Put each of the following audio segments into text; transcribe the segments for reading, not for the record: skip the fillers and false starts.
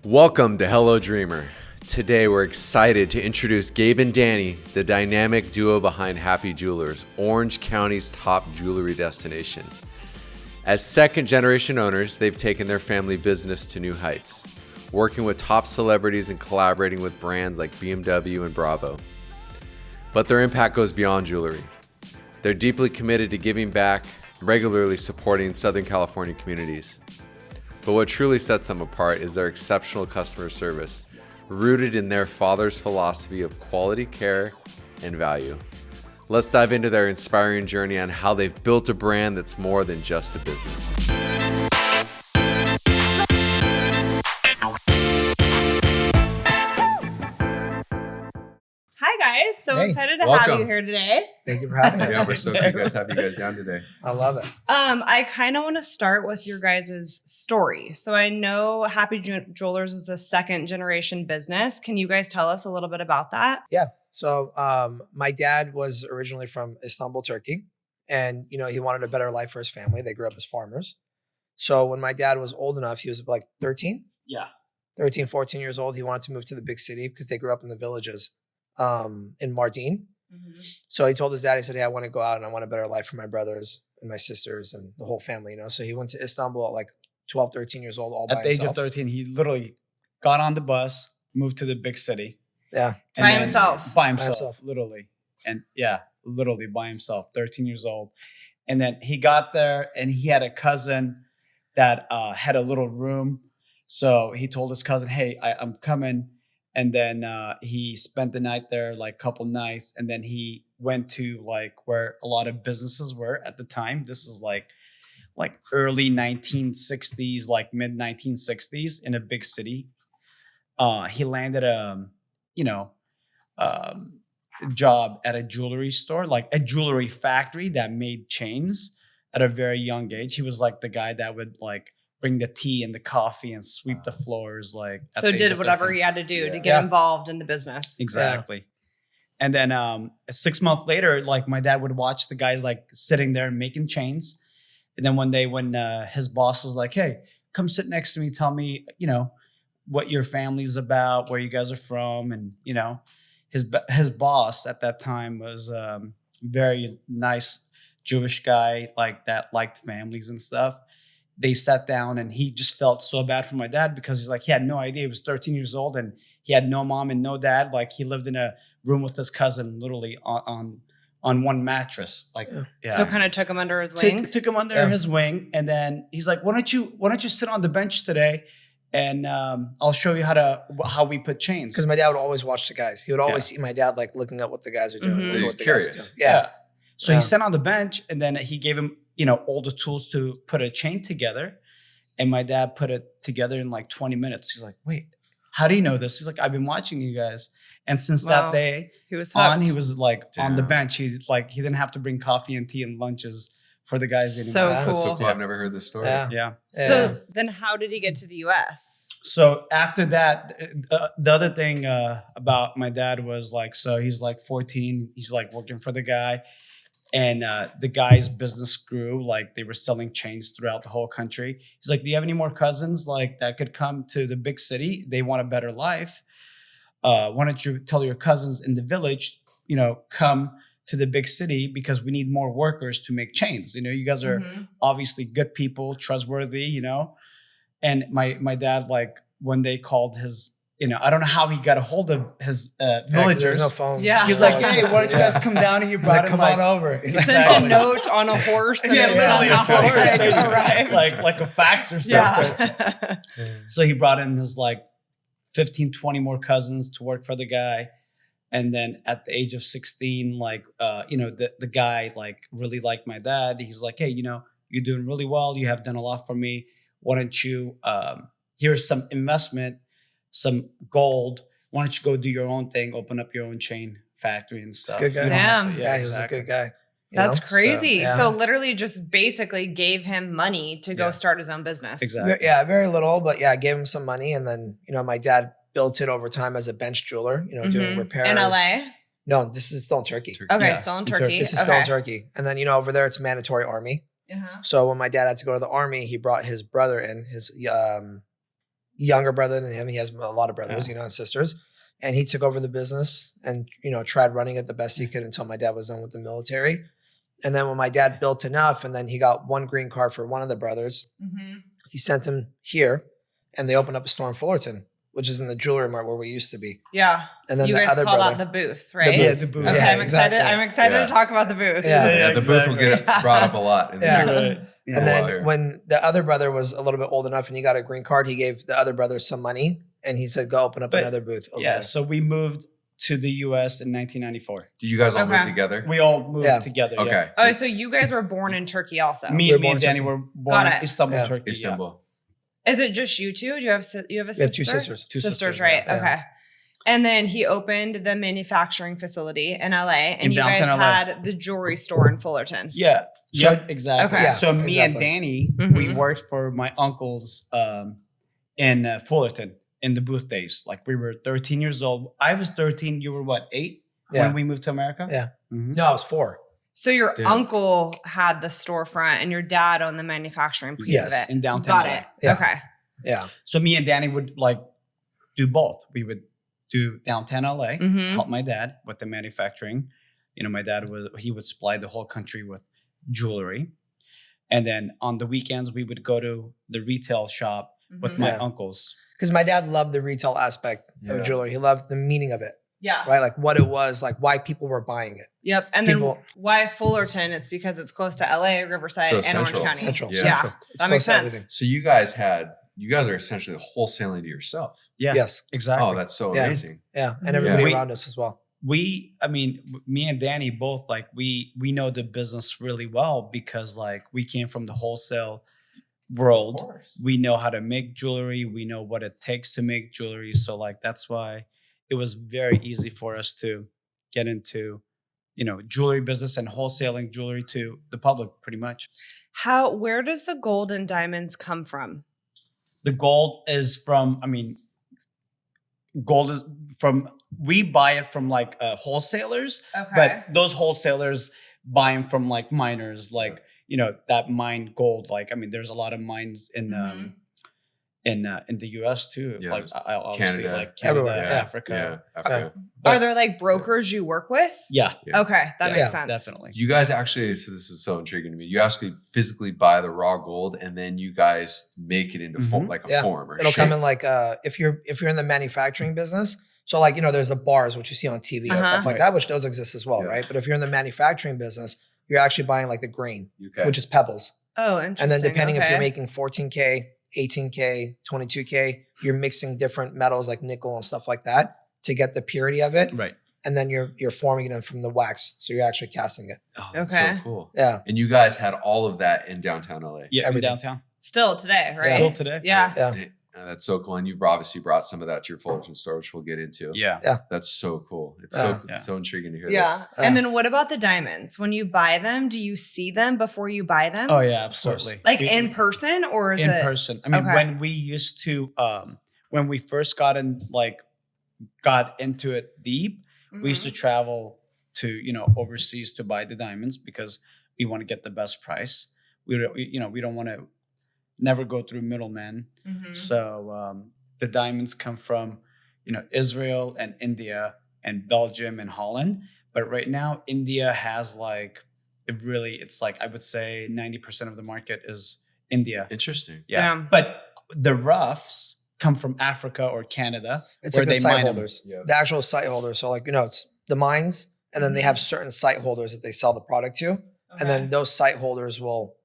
Welcome to Hello Dreamer. Today we're excited to introduce Gabe and Danny, the dynamic duo behind Happy Jewelers, Orange County's top jewelry destination. As second-generation owners, they've taken their family business to new heights, working with top celebrities and collaborating with brands like BMW and Bravo. But their impact goes beyond jewelry. They're deeply committed to giving back, regularly supporting Southern California communities. But what truly sets them apart is their exceptional customer service, rooted in their father's philosophy of quality care and value. Let's dive into their inspiring journey on how they've built a brand that's more than just a business. Hi guys, so excited to welcome. have you here today. Thank you for having us. Yeah, we're so excited to have you guys down today. I love it. I kind of want to start with your guys' story. So I know Happy Jewelers is a second generation business. Can you guys tell us a little bit about that? Yeah. So my dad was originally from Istanbul, Turkey. And, he wanted a better life for his family. They grew up as farmers. So when my dad was old enough, he was like 13? Yeah. 13, 14 years old. He wanted to move to the big city because they grew up in the villages in Mardin. Mm-hmm. So he told his dad, he said, hey, I want to go out and I want a better life for my brothers and my sisters and the whole family, So he went to Istanbul at like 12, 13 years old, all by himself. At the age of 13, he literally got on the bus, moved to the big city. Yeah. By himself, literally. And yeah, literally by himself, 13 years old. And then he got there and he had a cousin that had a little room. So he told his cousin, hey, I'm coming. And then he spent the night there, like a couple nights. And then he went to like where a lot of businesses were at the time. This is like early 1960s, like mid 1960s in a big city. He landed a job at a jewelry store, like a jewelry factory that made chains at a very young age. He was like the guy that would like bring the tea and the coffee and sweep the floors. So did whatever he had to do to get involved in the business. Exactly. Yeah. And then 6 months later, like my dad would watch the guys like sitting there and making chains. And then one day when his boss was like, hey, come sit next to me. Tell me, what your family's about, where you guys are from. And, his boss at that time was very nice Jewish guy, like that liked families and stuff. They sat down and he just felt so bad for my dad because he's like, he had no idea. He was 13 years old and he had no mom and no dad. Like he lived in a room with his cousin, literally on one mattress. So kind of took him under his wing. Took him under his wing. And then he's like, why don't you sit on the bench today? And I'll show you how we put chains. Because my dad would always watch the guys. He would always see my dad like looking at what the guys are doing. Mm-hmm. He's what the curious. Guys are doing. Yeah. So he sat on the bench and then he gave him, all the tools to put a chain together. And my dad put it together in like 20 minutes. He's like, wait, how do you know this? He's like, I've been watching you guys. And since that day he was like on the bench. He didn't have to bring coffee and tea and lunches for the guys anymore. So cool. That's so cool. I've never heard this story. Yeah. So then how did he get to the US? So after that, the other thing about my dad was like, so he's like 14. He's like working for the guy. And the guy's business grew, like they were selling chains throughout the whole country. He's like, do you have any more cousins like that could come to the big city? They want a better life. Why don't you tell your cousins in the village, come to the big city because we need more workers to make chains. You guys are obviously good people, trustworthy, And my dad, like when they called his, I don't know how he got a hold of his villagers. There's no phone. Yeah. He's like, hey, why don't you guys come down? And he brought him come on over. He sent a note on a horse. And literally a horse. like a fax or something. Yeah. So he brought in his like 15, 20 more cousins to work for the guy. And then at the age of 16, like, the guy like really liked my dad. He's like, hey, you're doing really well. You have done a lot for me. Why don't you, here's some investment, some gold. Why don't you go do your own thing, open up your own chain factory and stuff. Good guy. Damn. Yeah, he was a good guy. That's crazy. So, so literally just basically gave him money to go start his own business. Exactly. Yeah, very little, but I gave him some money. And then, my dad built it over time as a bench jeweler, doing repairs. In LA? No, this is still in Turkey. Okay, still in Turkey. This is still in Turkey. And then, over there, it's mandatory army. So when my dad had to go to the army, he brought his brother in, his younger brother than him. He has a lot of brothers, and sisters. And he took over the business and, tried running it the best he could until my dad was done with the military. And then when my dad built enough, and then he got one green card for one of the brothers, he sent him here, and they opened up a store in Fullerton, which is in the jewelry mart where we used to be. Yeah. And then you the guys other called brother, out the booth, right? The booth. Okay, Yeah, I'm excited. exactly. I'm excited Yeah. to talk about the booth. Yeah. The booth will get brought up a lot in the Yeah. next. Right. Yeah. And while then here. when the other brother was a little bit old enough and he got a green card, he gave the other brother some money, and he said, "Go open up But- another booth." Over Yeah, there. so we moved to the US in 1994. Do you guys all Okay. live together? We all moved Yeah. together. Okay. Oh, so you guys were born in Turkey also. Me, We were me born and in Danny Turkey. were born Got in it. Istanbul, Yeah. Turkey. Istanbul. Is it just you two? Do you have a sister? We have two sisters. Two sisters, sisters, right? yeah. Okay. And then he opened the manufacturing facility in LA, and In you guys downtown LA. had the jewelry store in Fullerton. Yeah. So- Yep, exactly. Okay. So me and exactly. Danny, we Mhm. worked for my uncles in Fullerton in the booth days. Like we were 13 years old. I was 13. You were what, 8 Yeah. when we moved to America? Yeah. Mhm. No, I was 4. So your Damn. uncle had the storefront, and your dad owned the manufacturing piece Yes, of it. in downtown Got LA. it. Yeah. Okay. Yeah. So me and Danny would like do both. We would do downtown LA, Mhm. help my dad with the manufacturing. My dad he would supply the whole country with jewelry. And then on the weekends, we would go to the retail shop with Mhm. my Yeah. uncles. Because my dad loved the retail aspect Yeah. of jewelry. He loved the meaning of it, Yeah. right? Like what it was, like why people were buying it. Yep. And People- then why Fullerton? It's because it's close to LA, Riverside, So and central. Orange County. Central. Yeah. Yeah. Central. It's That close makes to sense. everything. So you guys are essentially wholesaling to yourself. Yeah, Yes. exactly. Oh, that's so Yeah. amazing. Yeah. And Mhm. everybody Yeah. around us as well. Me and Danny both like we know the business really well because like we came from the wholesale world. course. We know how to make jewelry. We know what it takes to make jewelry. So like that's why it was very easy for us to get into, jewelry business and wholesaling jewelry to the public pretty much. Where does the gold and diamonds come from? The gold is from, gold is from, we buy it from like wholesalers, Okay. but those wholesalers buy them from like miners, like, that mine gold. Like, there's a lot of mines in, Mhm. in the US too. Yeah, Like there's obviously Canada. like Canada, Everywhere, yeah. Africa. Yeah, Africa. Are there like brokers you work with? Yeah, Yeah. Okay. That Yeah, makes sense. definitely. You guys actually, so this is so intriguing to me. You actually physically buy the raw gold and then you guys make it into form, Mhm. like a Yeah. form or It'll shape. come in like if you're in the manufacturing business. So like, there's the bars, which you see on TV and stuff like Right. that, which those exist as well, Yeah. right? But if you're in the manufacturing business, you're actually buying like the grain, Okay. which is pebbles. Oh, interesting. And then depending if Okay. you're making 14K, 18K, 22K, you're mixing different metals like nickel and stuff like that to get the purity of it. Right. And then you're forming it in from the wax. So you're actually casting it. Oh, that's Okay. so cool. Yeah. And you guys had all of that in downtown LA. Yeah, in Everything. downtown. Still today, right? Still today. Yeah. Yeah. That's so cool. And you've obviously brought some of that to your Fullerton store, which we'll get into. Yeah. That's so cool. It's Yeah. it's so intriguing to hear Yeah. this. And then what about the diamonds? When you buy them, do you see them before you buy them? Oh yeah, absolutely. Like in person, or is in it person. Okay. When we used to when we first got into it deep, we used to Mhm. travel to overseas to buy the diamonds because we want to get the best price. We don't want to never go through middlemen. Mhm. So the diamonds come from Israel and India and Belgium and Holland. But right now India has it's like I would say 90% of the market is India. Interesting. Yeah. Damn. But the roughs come from Africa or Canada. It's where like the they site mine 'em. holders, Yeah. the actual site holders. So like, it's the mines, and then they have certain site holders that they sell the product to. And then those site holders will,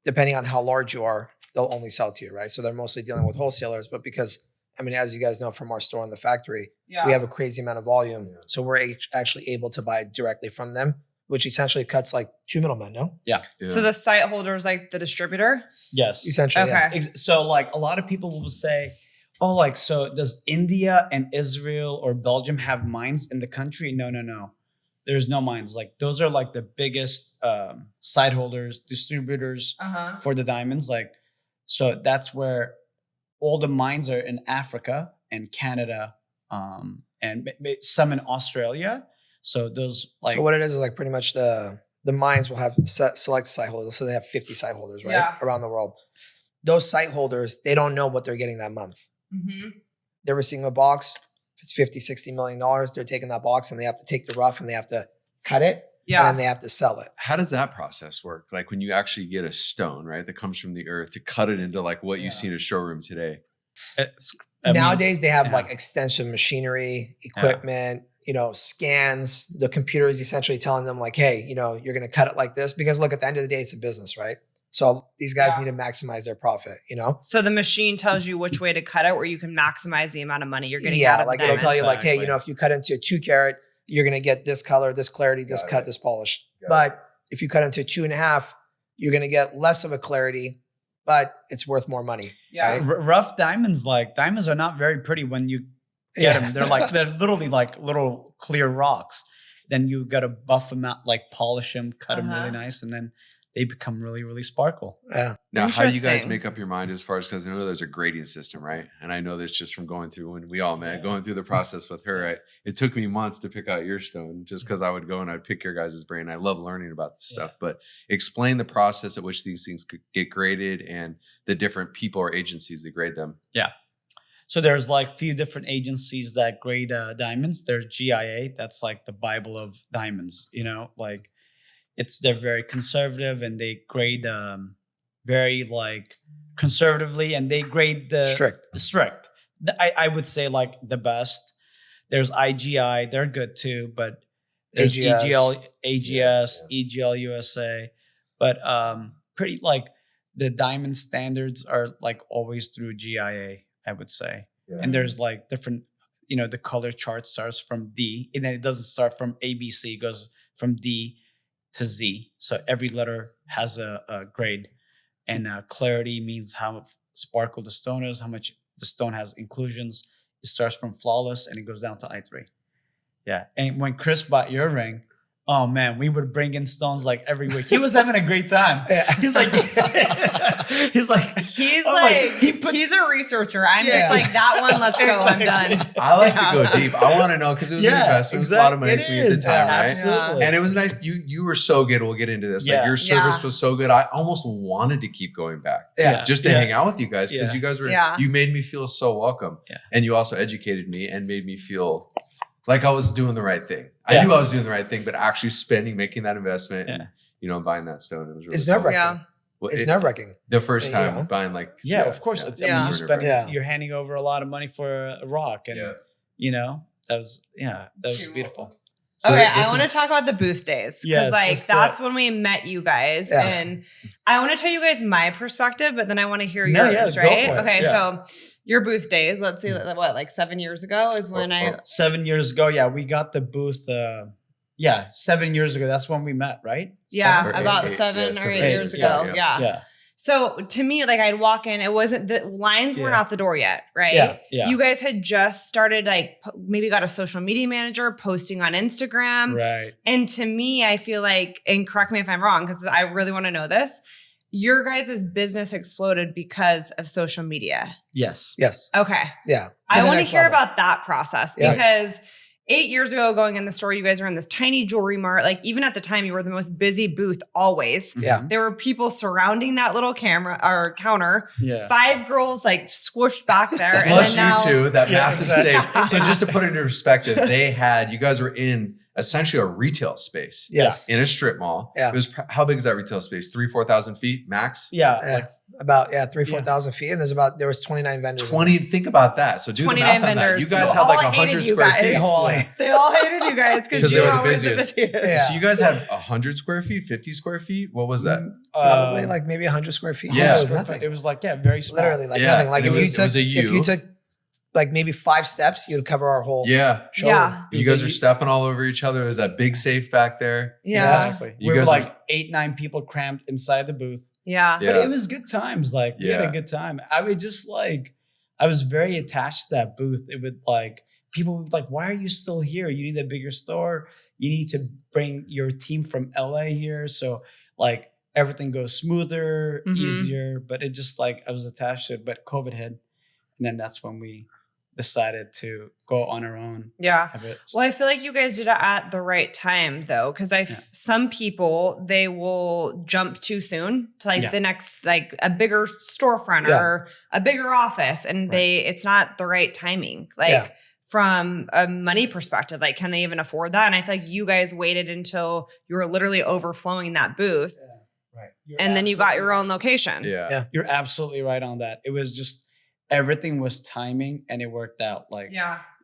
depending on how large you are, they'll only sell to you, right? So they're mostly dealing with wholesalers. But because, as you guys know from our store in the factory, Yeah. we have a crazy amount of volume. Yeah. So we're actually able to buy directly from them, which essentially cuts like 2 middlemen, no? Yeah. So the site holder is like the distributor? Yes. Essentially, yeah. Okay. So like a lot of people will say, oh, like, so does India and Israel or Belgium have mines in the country? No. There's no mines. Like those are like the biggest site holders, distributors Uh-huh. for the diamonds. Like, so that's where all the mines are in Africa and Canada, and some in Australia. So those like So what it is like pretty much the mines will have select site holders. So they have 50 site holders, right? Yeah. Around the world. Those site holders, they don't know what they're getting that month. Mm-hmm. They're receiving a box. If it's 50, $60 million, they're taking that box and they have to take the rough and they have to cut it. Yeah. And then they have to sell it. How does that process work? Like when you actually get a stone, right, that comes from the earth to cut it into like what you see in a showroom today. Nowadays, they have yeah. like extensive machinery, equipment, scans. The computer is essentially telling them like, hey, you're going to cut it like this because look, at the end of the day, it's a business, right? So these guys need to maximize their profit, So the machine tells you which way to cut it where you can maximize the amount of money you're getting out of like the it'll diamond. tell you like, hey, if you cut into a 2 carat, you're going to get this color, this clarity, this cut, this polish. But if you cut into 2.5, you're going to get less of a clarity, but it's worth more money. Yeah. Right? Rough diamonds, diamonds are not very pretty when you get them. They're literally like little clear rocks. Then you got to buff them out, like polish them, cut them really nice, and then they become really, really sparkle. Yeah. Now, how do you guys Interesting. make up your mind as far as, because I know there's a grading system, right? And I know this just from going through when we all met, going through the process with her, right? It took me months to pick out your stone just because I would go and I'd pick your guys' brain. I love learning about this stuff, but explain the process at which these things could get graded and the different people or agencies that grade them. Yeah. So there's like a few different agencies that grade diamonds. There's GIA. That's like the Bible of diamonds, they're very conservative and they grade very like conservatively and they grade the strict. I would say like the best. There's IGI, they're good too, but there's AGS, EGL USA, but pretty like the diamond standards are like always through GIA, I would say. Yeah. And there's like different, the color chart starts from D and then it doesn't start from ABC, it goes from D to Z. So every letter has a grade, and clarity means how sparkle the stone is, how much the stone has inclusions. It starts from flawless and it goes down to I3. Yeah. And when Chris bought your ring, oh man, we would bring in stones like every week. He was having a great time. He's like, he's a researcher. I'm just like, that one, let's go. I'm done. I like to go deep. I want to know because it was an investment. It was a lot of money to me at the time, right? Absolutely. And it was nice. You were so good. We'll get into this. Like your service was so good. I almost wanted to keep going back. Just to hang out with you guys because you guys were, you made me feel so welcome. Yeah. And you also educated me and made me feel like I was doing the right thing. I knew I was doing the right thing, but actually making that investment and, buying that stone. It was really nerve-wracking. Yeah. Well, it's nerve-wracking. The first time buying of course. You're handing over a lot of money for a rock and, that was beautiful. So okay, I want to talk about the booth days because that's when we met you guys, and I want to tell you guys my perspective, but then I want to hear yours, right? Okay, so your booth days. Let's see, like 7 years ago is when 7 years ago. We got the booth. 7 years ago. That's when we met, right? Yeah, about 7 or 8 years ago. Yeah. So to me, like I'd walk in, the lines weren't out the door yet, right? Yeah. You guys had just started maybe got a social media manager posting on Instagram. Right. And to me, I feel like, and correct me if I'm wrong, because I really want to know this, your guys' business exploded because of social media. Yes. Okay. Yeah. I want to hear about that process because 8 years ago, going in the store, you guys were in this tiny jewelry mart. Like even at the time, you were the most busy booth always. Yeah. There were people surrounding that little camera or counter. Yeah. 5 girls like squished back there. Plus you two, that massive safe. So just to put it into perspective, you guys were in essentially a retail space. Yes. In a strip mall. Yeah. It was, how big is that retail space? 4,000 feet max? Yeah. About 3,000-4,000 feet, and there was 29 vendors. 20. Think about that. So do the math on that. You guys had like 100 square feet. They all hated you guys because they were the busiest. Yeah. So you guys had 100 square feet, 50 square feet. What was that? Probably like maybe 100 square feet. Yeah, it was nothing. It was like very small. Literally like nothing. Like if you took like maybe 5 steps, you'd cover our whole showroom. Yeah. You guys are stepping all over each other. There's that big safe back there. Yeah. Exactly. We were like 8-9 people cramped inside the booth. Yeah. But it was good times. Like we had a good time. I would just I was very attached to that booth. It would people would be like, why are you still here? You need a bigger store. You need to bring your team from LA here. So everything goes smoother, easier. But it just I was attached to it. But COVID hit. And then that's when we decided to go on our own. Yeah. Well, I feel like you guys did it at the right time though. Cause some people, they will jump too soon to like the next, like a bigger storefront or a bigger office. And it's not the right timing. Like from a money perspective, like, can they even afford that? And I feel like you guys waited until you were literally overflowing that booth. Yeah. Right. And then you got your own location. Yeah. You're absolutely right on that. It was just, everything was timing and it worked out. Like,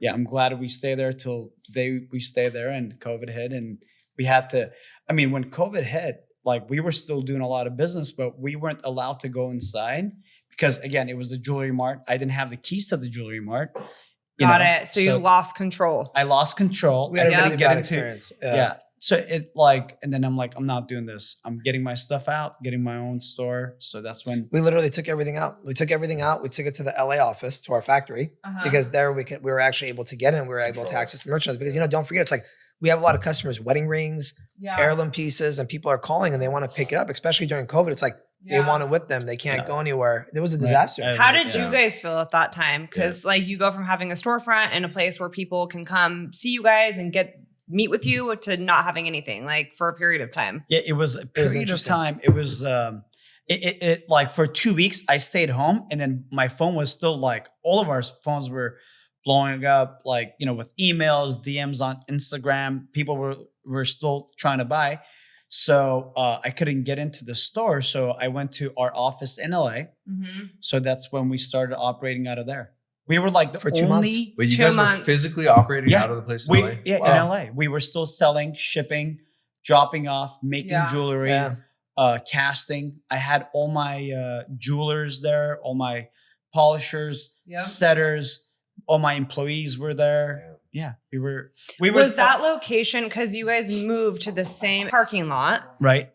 I'm glad we stayed there till we stayed there and COVID hit and we had to, I mean, when COVID hit, like we were still doing a lot of business, but we weren't allowed to go inside because again, it was the jewelry mart. I didn't have the keys to the jewelry mart. Got it. So you lost control. I lost control. We had a really bad experience. Yeah. So it like, and then I'm like, I'm not doing this. I'm getting my stuff out, getting my own store. So that's when we literally took everything out. We took everything out. We took it to the LA office, to our factory, because there we were actually able to get in. We were able to access the merchandise because, don't forget, it's like we have a lot of customers, wedding rings, heirloom pieces, and people are calling and they want to pick it up, especially during COVID. It's like they want it with them. They can't go anywhere. It was a disaster. How did you guys feel at that time? Because like you go from having a storefront and a place where people can come see you guys and meet with you to not having anything like for a period of time. Yeah, it was a period of time. It was it like for 2 weeks I stayed home and then my phone was still like all of our phones were blowing up like, with emails, DMs on Instagram. People were still trying to buy. So I couldn't get into the store. So I went to our office in LA. So that's when we started operating out of there. We were like for 2 months. But you guys were physically operating out of the place in LA? Yeah, in LA. We were still selling, shipping, dropping off, making jewelry, casting. I had all my jewelers there, all my polishers, setters, all my employees were there. Yeah, we were. Was that location because you guys moved to the same parking lot? Right.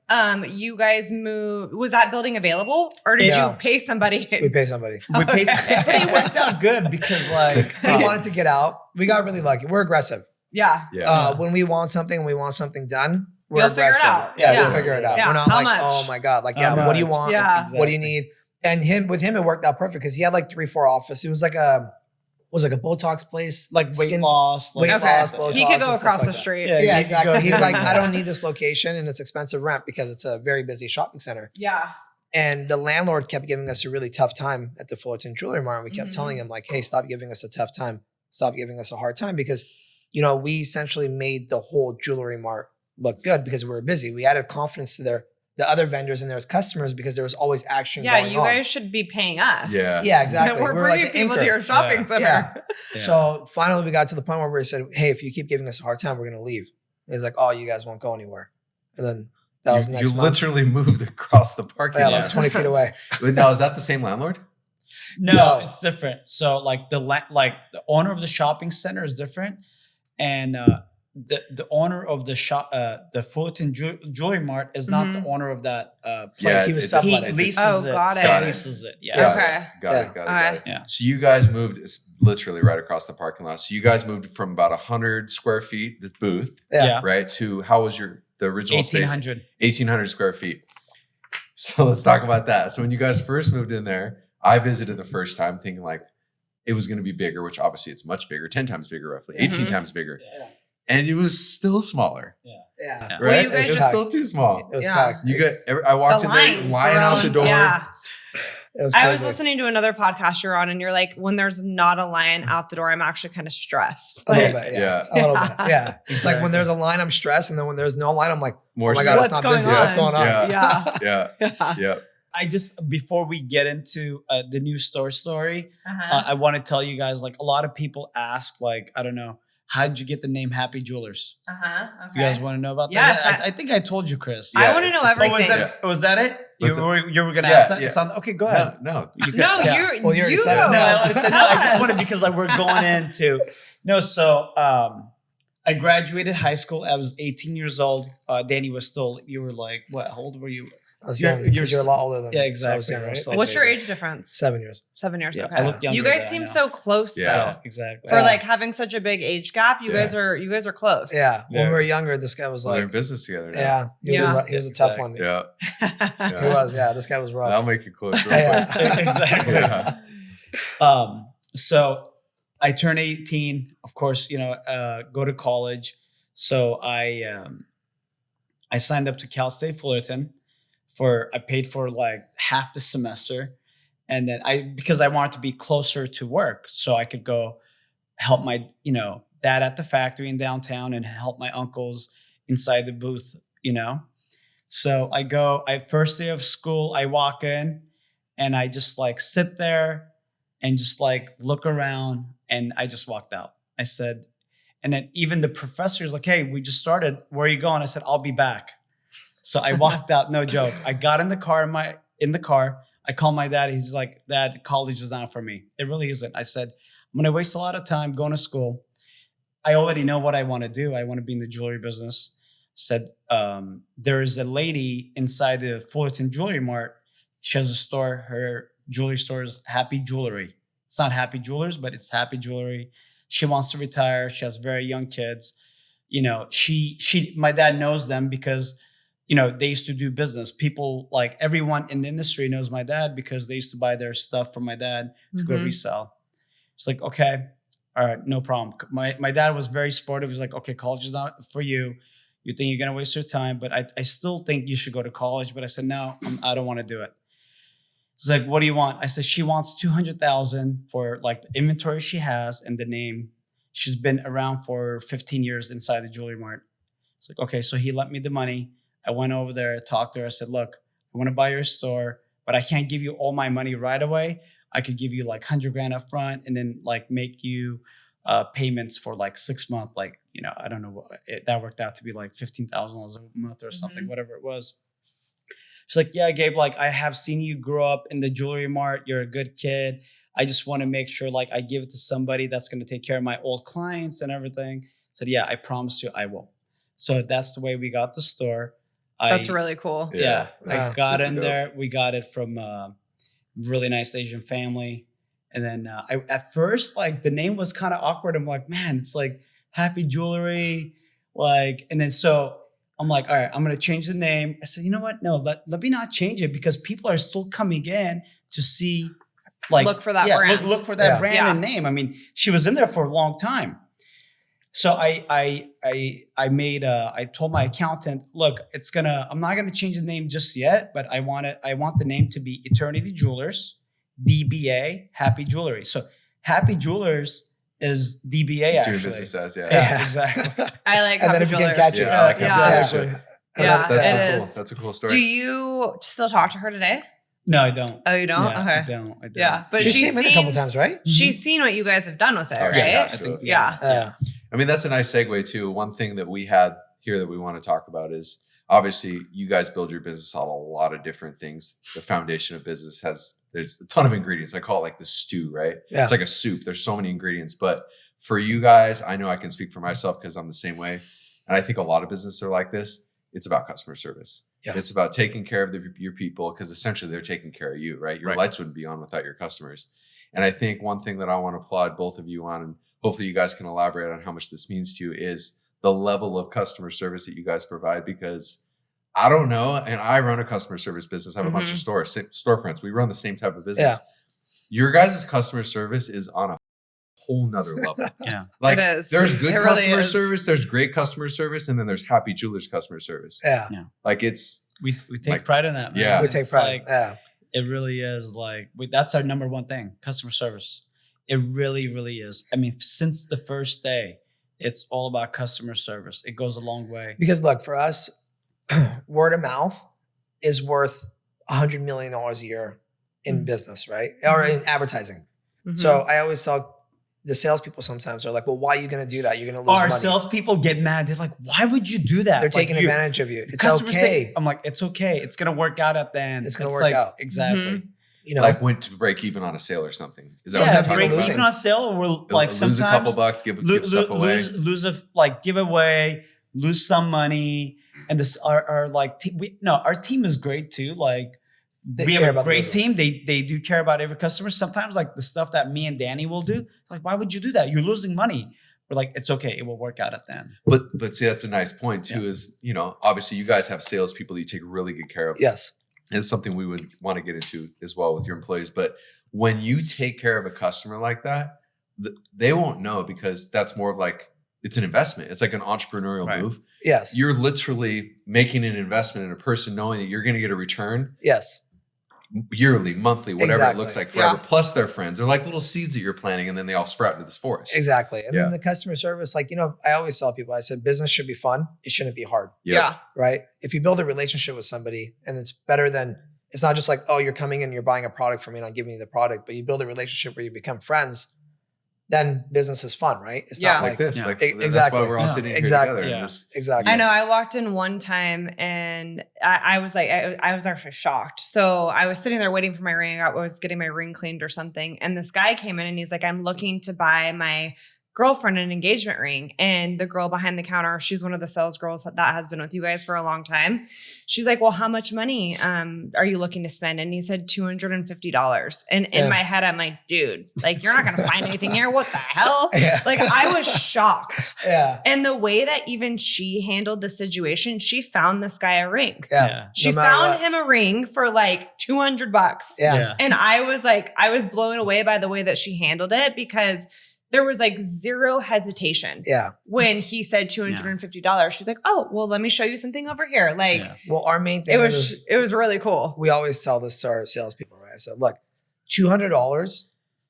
You guys moved. Was that building available, or did you pay somebody? We pay somebody. We paid, but it worked out good because like we wanted to get out. We got really lucky. We're aggressive. Yeah. When we want something, done. We're You'll aggressive. Figure it out. Yeah, we'll figure it out. Yeah. We're not How like, much? oh my God, like what do you want? Yeah. What do you need? And with him, it worked out perfect because he had like 3-4 offices. It was like a Botox place, like weight loss, Botox. He could go across the like street. Yeah, exactly. He's like, I don't need this location and it's expensive rent because it's a very busy shopping center. Yeah. And the landlord kept giving us a really tough time at the Fullerton Jewelry Mart. And we kept telling him like, hey, stop giving us a tough time. Stop giving us a hard time because, we essentially made the whole jewelry mart look good because we were busy. We added confidence to the other vendors and their customers because there was always action going on. Yeah, you guys should be paying us. Yeah, exactly. We're bringing like people to your shopping center. Yeah. So finally we got to the point where we said, hey, if you keep giving us a hard time, we're going to leave. And he's like, oh, you guys won't go anywhere. And then that was next month. You literally moved across the parking lot. Like 20 feet away. Now, is that the same landlord? No, it's different. So like the owner of the shopping center is different. And the owner of the shop, the Fullerton Jewelry Mart is not the owner of that place. Yeah, he was subletting. He leases it. Got it. Leases it. Yeah. Okay. Got it. Yeah. So you guys moved literally right across the parking lot. So you guys moved from about 100 square feet, this booth, right, to how was the original 1,800. space? 1,800 square feet. So let's talk about that. So when you guys first moved in there, I visited the first time thinking like it was going to be bigger, which obviously it's much bigger, 10 times bigger, roughly, 18 times bigger. Yeah. And it was still smaller. Yeah. Right? Well, it was still too small. It was packed. I walked in there, line out the door. Yeah. I was listening to another podcast you're on and you're like, when there's not a line out the door, I'm actually kind of stressed. A little bit. Yeah. A little bit. Yeah. It's like when there's a line, I'm stressed. And then when there's no line, I'm like, oh my God, it's not busy. What's going on? Yeah. I just, before we get into the new store story, I want to tell you guys, like a lot of people ask, like, I don't know, how did you get the name Happy Jewelers? Okay. You guys want to know about that? Yes. I think I told you, Chris. I want to know everything. Was that it? You were going to ask that? Yeah. Okay, go ahead. No. You already said it. No, I just wanted because we're going into. No, so I graduated high school. I was 18 years old. Danny was still, you were like, what? How old were you? I was young. You're a lot older than me. Yeah, exactly. So right? What's your age difference? 7 years. 7 years. Yeah, okay. I look younger you guys than seem so close though. Exactly. For like having such a big age gap, you guys are close. Yeah. When we were younger, this guy was like, we're in business together. Yeah. He was a tough one. Yeah. He was. Yeah. This guy was rough. I'll make you close. Exactly. So I turned 18, of course, go to college. So I signed up to Cal State Fullerton I paid for like half the semester. And then because I wanted to be closer to work so I could go help my, dad at the factory in downtown and help my uncles inside the booth, So first day of school, I walk in and I just like sit there and just like look around, and I just walked out. I said, and then even the professor's like, hey, we just started. Where are you going? I said, I'll be back. So I walked out, no joke. I got in the car, I called my dad. He's like, Dad, college is not for me. It really isn't. I said, I'm going to waste a lot of time going to school. I already know what I want to do. I want to be in the jewelry business. Said, there is a lady inside the Fullerton Jewelry Mart. She has a store. Her jewelry store is Happy Jewelry. It's not Happy Jewelers, but it's Happy Jewelry. She wants to retire. She has very young kids. My dad knows them because, they used to do business. People, like everyone in the industry knows my dad because they used to buy their stuff from my dad to go resell. It's like, okay, all right, no problem. My dad was very supportive. He's like, okay, college is not for you. You think you're going to waste your time, but I still think you should go to college. But I said, no, I don't want to do it. He's like, what do you want? I said, she wants $200,000 for like the inventory she has and the name. She's been around for 15 years inside the jewelry mart. It's like, okay. So he lent me the money. I went over there, talked to her. I said, look, I want to buy your store, but I can't give you all my money right away. I could give you like $100,000 up front and then like make you payments for like 6 months. Like, I don't know, that worked out to be like $15,000 a month or something, whatever it was. She's like, yeah, Gabe, like I have seen you grow up in the jewelry mart. You're a good kid. I just want to make sure like I give it to somebody that's going to take care of my old clients and everything. I said, yeah, I promise you I will. So that's the way we got the store. That's really cool. Yeah. I got in there. We got it from a really nice Asian family. And then at first, like the name was kind of awkward. I'm like, man, it's like Happy Jewelry. Like, and then so I'm like, all right, I'm going to change the name. I said, you know what? No, let me not change it because people are still coming in to see, like, look for that brand. Look for that brand and name. I mean, she was in there for a long time. So I told my accountant, look, I'm not going to change the name just yet, but I want the name to be Eternity Jewelers, DBA, Happy Jewelry. So Happy Jewelers is DBA actually. Doing business as, yeah, exactly. I like and Happy then it Jewelers. became catchy. Yeah, I like exactly. Yeah, that's so it cool. is. That's a cool story. Do you still talk to her today? No, I don't. Oh, you don't? Yeah, okay. I don't. Yeah, but she's came in a couple times, right? She's seen what you guys have done with it, right? Yes, I think, yeah. I mean, that's a nice segue too. One thing that we had here that we want to talk about is obviously you guys build your business on a lot of different things. The foundation of business there's a ton of ingredients. I call it like the stew, right? Yeah. It's like a soup. There's so many ingredients, but for you guys, I know I can speak for myself because I'm the same way. And I think a lot of businesses are like this. It's about customer service. Yes. It's about taking care of your people because essentially they're taking care of you, right? Your lights wouldn't be on without your customers. And I think one thing that I want to applaud both of you on, and hopefully you guys can elaborate on how much this means to you, is the level of customer service that you guys provide. Because I don't know, and I run a customer service business. I have a bunch of storefronts. We run the same type of business. Yeah. Your guys' customer service is on a whole nother level. Yeah. Like it is. there's good It customer really is. service, there's great customer service, and then there's Happy Jewelers customer service. Yeah. Like it's We take like, pride in that, man. yeah. We take It's pride. like, it really is like, that's our number one thing, customer service. It really, really is. I mean, since the first day, it's all about customer service. It goes a long way. Because look, for us, word of mouth is worth $100 million a year in business, right? Or in advertising. So I always tell the salespeople sometimes are like, well, why are you going to do that? You're going to lose Our money. salespeople get mad. They're like, why would you do that? They're Like, taking advantage of you. It's customers okay. say- I'm like, it's okay. It's going to work out at the end. It's gonna work like, out. Exactly. You know, like went to break even on a sale or something. Is that Yeah, what you're break talking about? losing. Even on sale, we'll like lose sometimes a couple bucks, give stuff away. give away, lose some money. And this our like our team is great too. Like we have a great team. They do care about every customer. Sometimes like the stuff that me and Danny will do, like, why would you do that? You're losing money. We're like, it's okay. It will work out at the end. But see, that's a nice point too, is, obviously you guys have salespeople that you take really good care of. yes. And it's something we would want to get into as well with your employees. But when you take care of a customer like that, they won't know because that's more of like, it's an investment. It's like an entrepreneurial move. Yes. You're literally making an investment in a person knowing that you're going to get a return. Yes. Yearly, monthly, whatever it looks like forever, plus their friends. They're like little seeds that you're planting and then they all sprout into this forest. Exactly. And then the customer service, like, I always tell people, I said, business should be fun. It shouldn't be hard. Yeah. Right. If you build a relationship with somebody and it's better than, it's not just like, oh, you're coming in, you're buying a product from me and I'm giving you the product, but you build a relationship where you become friends, then business is fun, right? It's not like this. Yeah. Like, exactly. That's why we're all sitting here together. Yeah. Exactly. I know. I walked in one time and I was like, I was actually shocked. So I was sitting there waiting for my ring. I was getting my ring cleaned or something. And this guy came in and he's like, I'm looking to buy my girlfriend an engagement ring. And the girl behind the counter, she's one of the sales girls that has been with you guys for a long time. She's like, well, how much money are you looking to spend? And he said $250. And in my head, I'm like, dude, like, you're not going to find anything here. What the hell? Yeah. Like, I was shocked. Yeah. And the way that even she handled the situation, she found this guy a ring. Yeah. She found him a ring for like $200. Yeah. And I was blown away by the way that she handled it because there was like zero hesitation. Yeah. When he said $250, she's like, oh, well, let me show you something over here. Like, well, our main thing it was really cool. We always tell this to our salespeople, right? I said, look, $200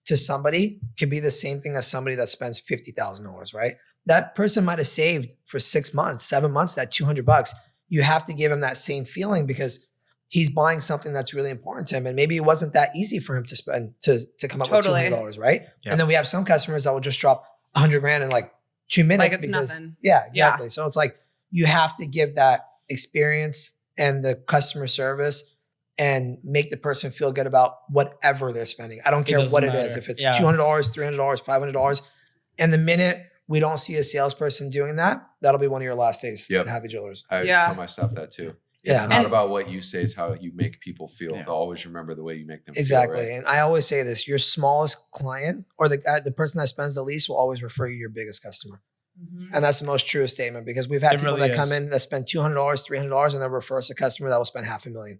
to somebody could be the same thing as somebody that spends $50,000, right? That person might have saved for 6 months, 7 months, that $200. You have to give him that same feeling because he's buying something that's really important to him. And maybe it wasn't that easy for him to spend to come up with $200, right? Yeah. And then we have some customers that will just drop $100,000 in like 2 minutes. Like it's nothing. Yeah, exactly. Yeah. So it's like, you have to give that experience and the customer service and make the person feel good about whatever they're spending. I don't care what it is. If it's $200, $300, $500. And the minute we don't see a salesperson doing that, that'll be one of your last days at Happy Jewelers. I tell my staff that too. It's not about what you say, it's how you make people feel. They'll always remember the way you make them feel. Right? And I always say this, your smallest client or the person that spends the least will always refer you your biggest customer. Mm-hmm. And that's the most true statement because we've had people that come in that spend $200, $300 and they'll refer us a customer that will spend $500,000.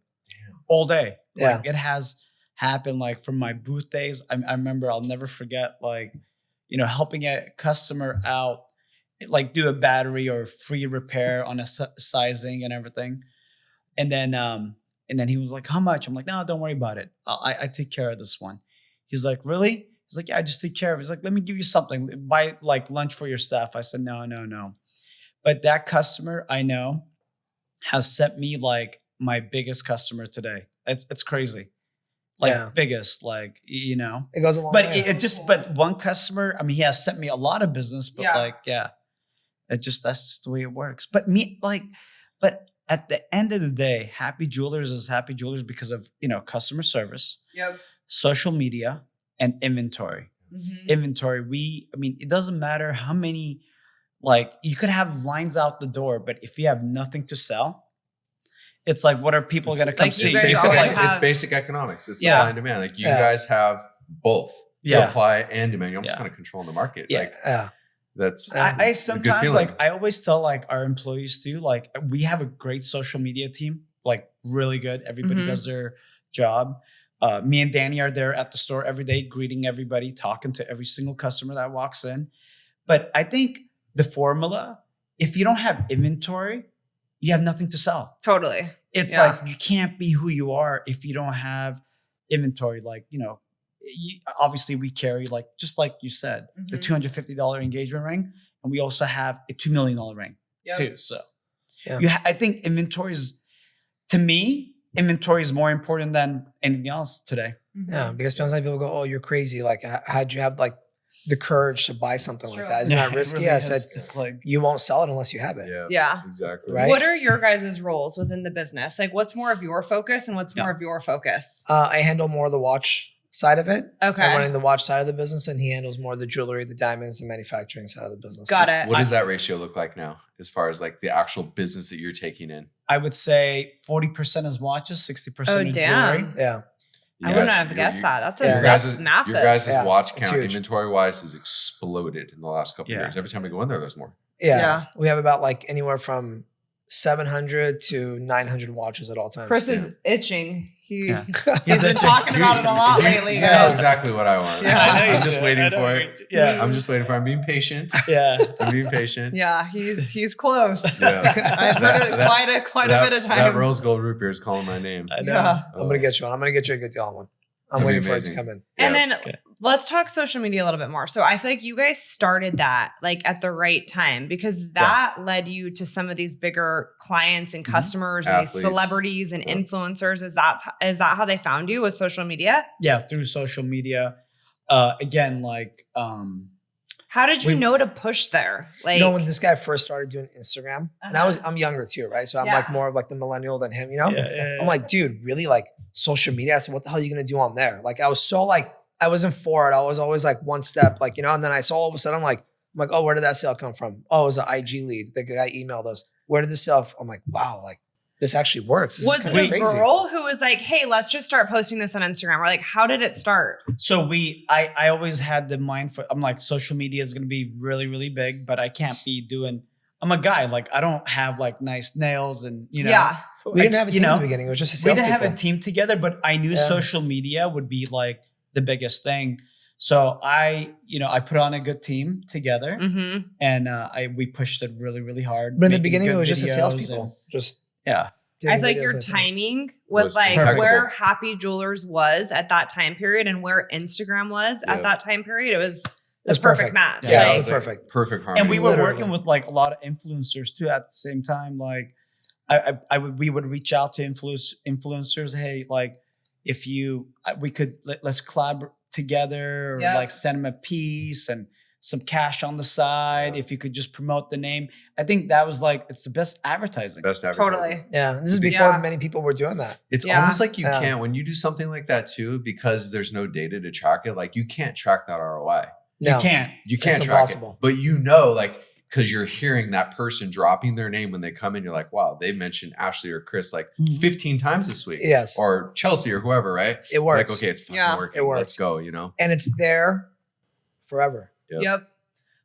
All day. Like it has happened like from my booth days. I remember, I'll never forget, like, helping a customer out, like do a battery or free repair on a sizing and everything. And then he was like, how much? I'm like, no, don't worry about it. I take care of this one. He's like, really? He's like, yeah, I just take care of it. He's like, let me give you something. Buy like lunch for your staff. I said, no. But that customer I know has sent me like my biggest customer today. It's crazy. Like biggest, like, It goes along. But but one customer, I mean, he has sent me a lot of business, but that's just the way it works. But at the end of the day, Happy Jewelers is Happy Jewelers because of, customer service, social media, and inventory. Mm-hmm. Inventory. It doesn't matter how many, like, you could have lines out the door, but if you have nothing to sell, it's like, what are people going to come see? It's basic economics. It's supply and demand. Like you guys have both supply and demand. You're almost kind of controlling the market. Yeah. That's I sometimes like I always tell like our employees too, like we have a great social media team, like really good. Everybody does their job. Me and Danny are there at the store every day, greeting everybody, talking to every single customer that walks in. But I think the formula, if you don't have inventory, you have nothing to sell. Totally. It's like you can't be who you are if you don't have inventory. Like, obviously we carry, like, just like you said, the $250 engagement ring, and we also have a $2 million ring too. So I think inventory is more important than anything else today. Yeah, because sometimes people go, oh, you're crazy. Like, how'd you have like the courage to buy something like that? Isn't that risky? Really I said, it's like, you won't sell it unless you have it. Yeah, exactly. Right? What are your guys' roles within the business? Like, what's more of your focus and what's more of your focus? I handle more of the watch side of it. Okay. I'm running the watch side of the business and he handles more of the jewelry, the diamonds, the manufacturing side of the business. Got it. What does that ratio look like now as far as like the actual business that you're taking in? I would say 40% is watches, 60% is jewelry. Yeah. I wouldn't have guessed that. That's massive. Your guys' watch count inventory-wise has exploded in the last couple of years. Every time we go in there, there's more. Yeah. We have about like anywhere from 700 to 900 watches at all times. Chris is itching. He's He's been talking about it a lot lately. You know exactly what I want. Yeah. I'm just waiting for it. Yeah. I'm just waiting for it. I'm being patient. Yeah. I'm being patient. Yeah, he's close. Yeah. I've heard it quite a bit of times. That rose gold root beer is calling my name. I know. Yeah. I'm gonna get you one. I'm gonna get you a good deal on one. I'm That'd be waiting for it to amazing. come in. And then let's talk social media a little bit more. So I feel like you guys started that like at the right time because that led you to some of these bigger clients and customers and these celebrities and influencers. Is that how they found you, was social media? Yeah, through social media. Again, like how did you know to push there? Like, You know, when this guy first started doing Instagram, and I'm younger too, right? So I'm like more of like the millennial than him, you know? I'm like, dude, really like social media? I said, what the hell are you gonna do on there? Like I was so like, I wasn't for it. I was always like one step, like, you know, and then I saw all of a sudden, I'm like, oh, where did that sale come from? Oh, it was an IG lead. The guy emailed us. Where did this sell? I'm like, wow, like this actually works. This was it a girl who was like, hey, let's just start posting this on Instagram? Or like, how did it start? So I always had the mind for, I'm like, social media is going to be really, really big, but I can't be doing, I'm a guy, like I don't have like nice nails and, you know. Yeah. We didn't have a team at the beginning. It was just a we sales didn't have people. a team together, but I knew social media would be like the biggest thing. So I put on a good team together and we pushed it really, really hard. But in the beginning, it was just a salespeople. Yeah. I feel like your timing was like impeccable. where Happy Jewelers was at that time period and where Instagram was at that time period. It was the perfect match. Yeah, like, it was perfect. Perfect harmony. And we were working with like a lot of influencers too at the same time. Like we would reach out to influencers. Hey, like if let's collaborate together or like send them a piece and some cash on the side. If you could just promote the name. I think that was like, it's the best advertising. Totally. Yeah. This is before many people were doing that. It's almost like you can't, when you do something like that too, because there's no data to track it, like you can't track that ROI. No. You can't track it. But you know, like, because you're hearing that person dropping their name when they come in, you're like, wow, they mentioned Ashley or Chris like 15 times this week. Yes. Or Chelsea or whoever, right? It works. Like, okay, it's fucking working. It works. Let's go, you know? And it's there forever. Yep.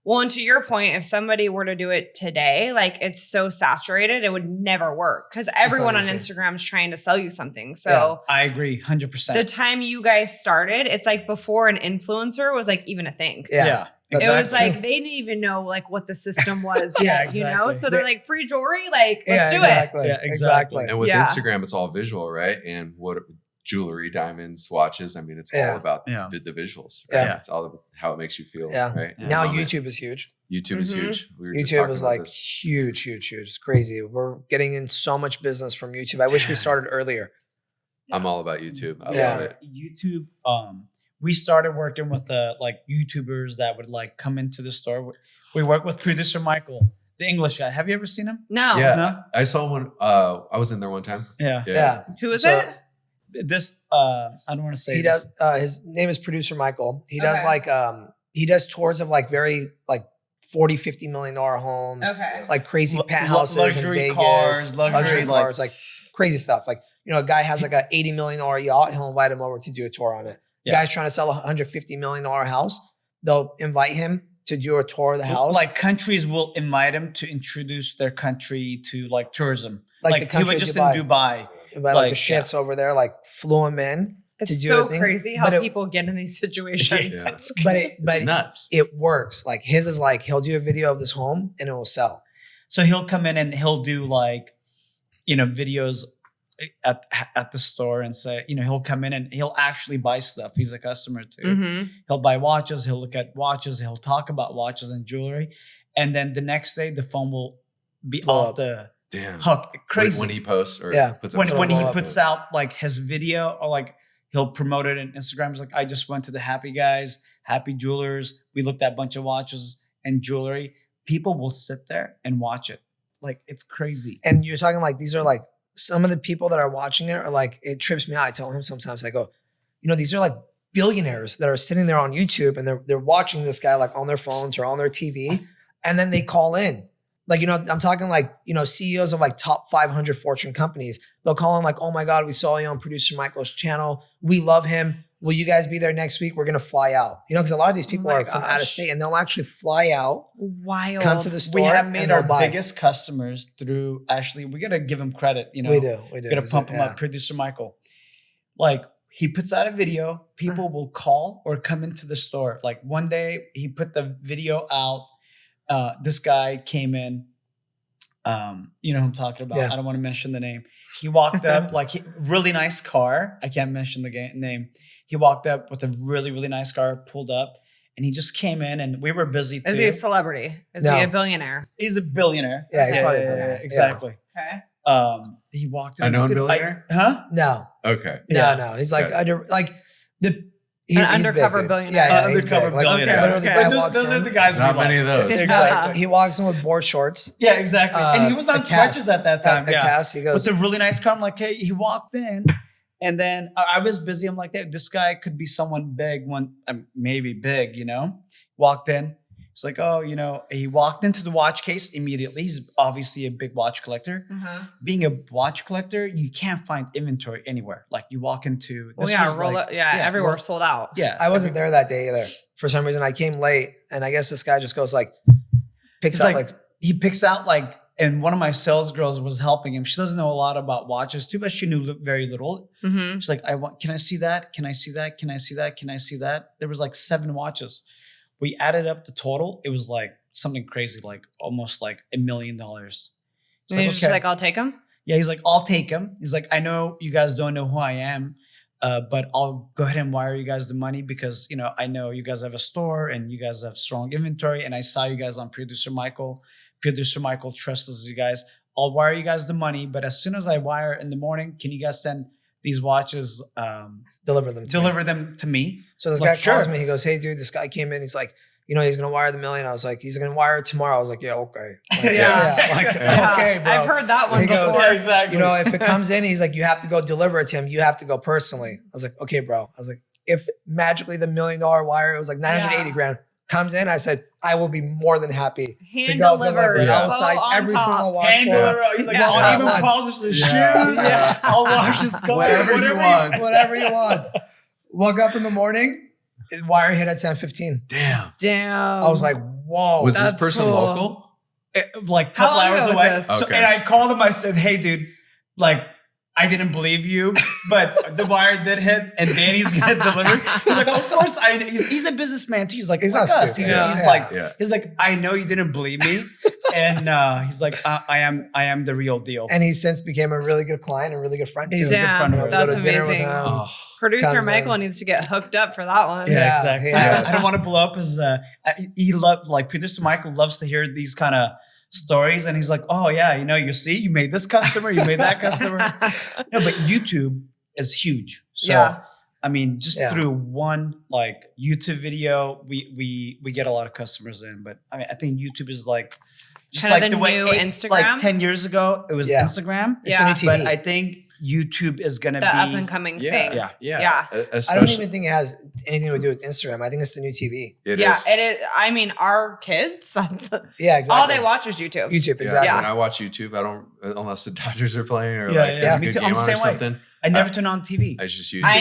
Well, and to your point, if somebody were to do it today, like it's so saturated, it would never work because everyone on Instagram is trying to sell you something. So I agree 100%. The time you guys started, it's like before an influencer was like even a thing. Yeah. It was like they didn't even know like what the system was yet, you know? So they're like, free jewelry, like let's do it. Yeah, exactly. And with Instagram, it's all visual, right? And what jewelry, diamonds, watches. I mean, it's all about the visuals, right? Yeah. It's all about how it makes you feel, right? Now YouTube is huge. YouTube is huge. YouTube is like huge. It's crazy. We're getting in so much business from YouTube. I wish we started earlier. I'm all about YouTube. I love it. YouTube, we started working with like YouTubers that would like come into the store. We work with producer Michael, the English guy. Have you ever seen him? No. Yeah. No? I saw one. I was in there one time. Yeah. Who is it? This I don't want to say he does his name is producer Michael. He does like he does tours of like very like $40-50 million homes, like crazy penthouses, luxury in Vegas, cars, luxury cars, like crazy stuff. Like, you know, a guy has like a $80 million yacht, he'll invite him over to do a tour on it. Guy's trying to sell a $150 million house, they'll invite him to do a tour of the house. Like countries will invite him to introduce their country to like tourism. Like the country he was just Dubai. in Dubai. But like the shits over there, like flew him in to do so a thing. crazy how people get in these situations. But it's nuts. It works. Like his is like he'll do a video of this home and it will sell. So he'll come in and he'll do like, you know, videos at the store and say, you know, he'll come in and he'll actually buy stuff. He's a customer too. He'll buy watches. He'll look at watches. He'll talk about watches and jewelry. And then the next day the phone will be off the hook. Crazy. When he posts or puts when he puts out like his video or like he'll promote it on Instagram. He's like, I just went to the Happy Guys, Happy Jewelers. We looked at a bunch of watches and jewelry. People will sit there and watch it. Like it's crazy. And you're talking like these are like some of the people that are watching it are like, it trips me out. I tell him sometimes, I go, you know, these are like billionaires that are sitting there on YouTube and they're watching this guy like on their phones or on their TV. And then they call in. Like, you know, I'm talking like, you know, CEOs of like top 500 Fortune companies. They'll call in like, oh my God, we saw you on producer Michael's channel. We love him. will you guys be there next week? We're going to fly out. You know, because a lot of these people are from out of state and they'll actually fly out. Wild. Come to the store. We have made our biggest customers through, actually, we got to give him credit. You know, we do. We got to pump him up. Producer Michael. Like, he puts out a video. People will call or come into the store. Like, one day he put the video out. This guy came in. You know who I'm talking about. I don't want to mention the name. He walked up, really nice car. I can't mention the name. He walked up with a really, really nice car, pulled up, and he just came in, and we were busy too. Is he a celebrity? Is he a billionaire? He's a billionaire. Yeah, he's probably a billionaire. Exactly. Okay. He walked in. A known billionaire? Huh? No. Okay. No. He's like he's undercover big, billionaire. Yeah, undercover billionaire. Those are the guys. Not many of those. Exactly. He walks in with board shorts. Yeah, exactly. And he was on crutches at that time. A cast. He goes with a really nice car. I'm like, hey, he walked in. And then I was busy. I'm like, hey, this guy could be someone big, maybe big, you know? Walked in. It's like, oh, you know, he walked into the watch case immediately. He's obviously a big watch collector. Being a watch collector, you can't find inventory anywhere. Like, you walk into everywhere sold out. Yeah. I wasn't there that day either. For some reason, I came late, and I guess this guy just goes he picks out and one of my sales girls was helping him. She doesn't know a lot about watches too, but she knew very little. She's like, can I see that? Can I see that? Can I see that? Can I see that? There was 7 watches. We added up the total. It was something crazy, almost $1 million. And he's just like, I'll take them? Yeah, he's like, I'll take them. He's like, I know you guys don't know who I am, but I'll go ahead and wire you guys the money because, you know, I know you guys have a store and you guys have strong inventory. And I saw you guys on Producer Michael. Producer Michael trusts you guys. I'll wire you guys the money. But as soon as I wire in the morning, can you guys send these watches, deliver them to me? So this guy calls me. He goes, hey, dude, this guy came in. He's like, you know, he's going to wire the $1 million. I was like, he's going to wire it tomorrow. I was like, yeah, okay. Okay, bro. I've heard that one before. Goes, exactly. You know, if it comes in, he's like, you have to go deliver it to him. You have to go personally. I was like, okay, bro. I was like, if magically the $1 million wire, it was like 980 grand comes in, I said, I will be more than happy to go deliver it. I will size every single watch. He's like, I'll even polish the shoes. I'll wash his coat. Whatever he wants. Woke up in the morning, wire hit at 10:15. Damn. I was like, whoa. Was this person local? A couple hours away. So, and I called him. I said, hey, dude, I didn't believe you, but the wire did hit and Danny's going to deliver. He's like, of course, he's a businessman too. He's like, he's not us. He's like, I know you didn't believe me. And he's like, I am the real deal. And he since became a really good client and really good friend too. He's a good friend. That's amazing. Producer Michael needs to get hooked up for that one. Yeah, exactly. I don't want to blow up his, Producer Michael loves to hear these kind of stories. And he's like, oh yeah, you know, you made this customer, you made that customer. No, but YouTube is huge. So, I mean, just through one YouTube video, we get a lot of customers in. But I mean, I think YouTube is just kind of the way Instagram. 10 years ago, it was Instagram. It's a new TV. But I think YouTube is going to be the up and coming thing. Yeah. I don't even think it has anything to do with Instagram. I think it's the new TV. It is. It is. I mean, our kids, exactly. All they watch is YouTube. Exactly. When I watch YouTube, I don't, unless the Dodgers are playing or me too. I'm the same way. I never turn on TV. It's just YouTube. I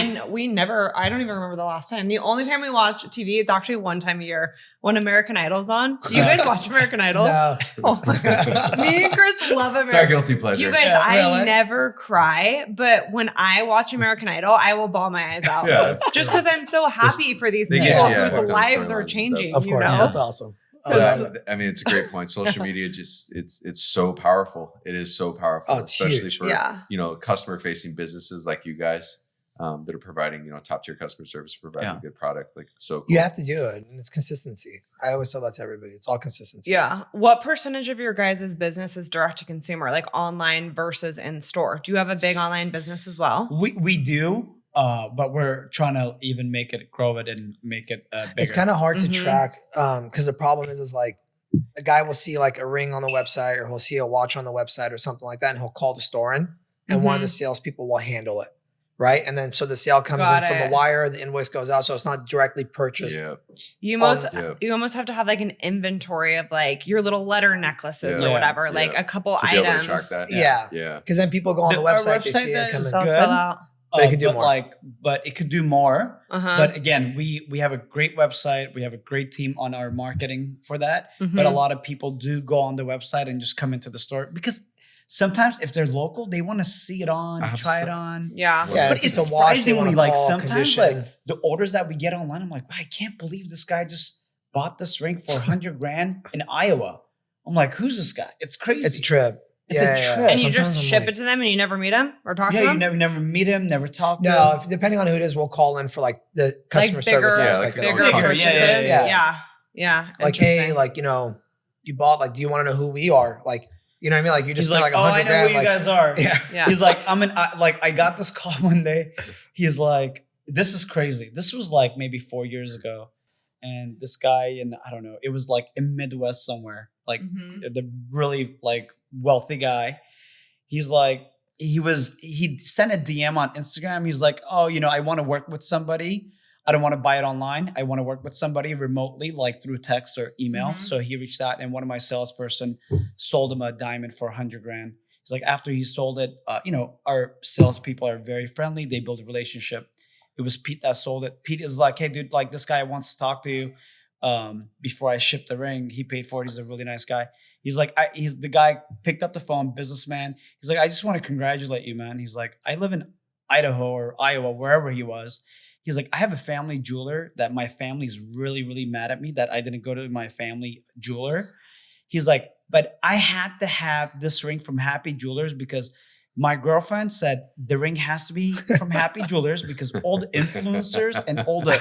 don't even remember the last time. The only time we watch TV, it's actually one time a year when American Idol's on. Do you guys watch American Idol? No. Oh my God. Me and Chris love American Idol. It's our guilty pleasure. You guys, I never cry, but when I watch American Idol, I will bawl my eyes out. Just because I'm so happy for these people whose lives are changing. Of course, that's awesome. I mean, it's a great point. Social media it's so powerful. It is so powerful, especially for customer facing businesses like you guys that are providing top tier customer service, providing a good product. It's so cool. You have to do it, and it's consistency. I always tell that to everybody. It's all consistency. Yeah. What percentage of your guys' business is direct to consumer, like online versus in store? Do you have a big online business as well? We do. But we're trying to even grow it and make it bigger. It's kind of hard to track because the problem is a guy will see a ring on the website or he'll see a watch on the website or something like that, and he'll call the store in, and one of the salespeople will handle it, right? And then so the sale comes in from a wire, the invoice goes out, so it's not directly purchased. Yeah. You almost have to have an inventory of your little letter necklaces or whatever, a couple to items. Be able to track that. Yeah. Because then people go on the website, they see it come in. Sell out. But it could do more. But it could do more. But again, we have a great website. We have a great team on our marketing for that. But a lot of people do go on the website and just come into the store because sometimes if they're local, they want to see it on, try it on. Yeah. But it's surprisingly like sometimes like the orders that we get online, I'm like, wow, I can't believe this guy just bought this ring for $100,000 in Iowa. I'm like, who's this guy? It's crazy. It's a trip. It's a trip. And you just ship it to them and you never meet them or talk to them? Yeah, you never meet him, never talk to him. No, depending on who it is, we'll call in for like the customer service aspect. Bigger purchases. Yeah. Like, hey, like, you know, you bought, like, do you want to know who we are? Like, you know what I mean? Like, you just spent like $100,000. I know who you guys are. Yeah. He's like, I got this call one day. He's like, this is crazy. This was like maybe 4 years ago. And this guy, and I don't know, it was like in Midwest somewhere, like the really like wealthy guy. He's like, he sent a DM on Instagram. He's like, oh, you know, I want to work with somebody. I don't want to buy it online. I want to work with somebody remotely, like through text or email. So he reached out and one of my salesperson sold him a diamond for $100,000. He's like, after he sold it, you know, our salespeople are very friendly. They build a relationship. It was Pete that sold it. Pete is like, hey, dude, like this guy wants to talk to you. Before I shipped the ring, he paid for it. He's a really nice guy. He's like, he's the guy picked up the phone, businessman. He's like, I just want to congratulate you, man. He's like, I live in Idaho or Iowa, wherever he was. He's like, I have a family jeweler that my family's really, really mad at me that I didn't go to my family jeweler. He's like, but I had to have this ring from Happy Jewelers because my girlfriend said the ring has to be from Happy Jewelers because all the influencers and all the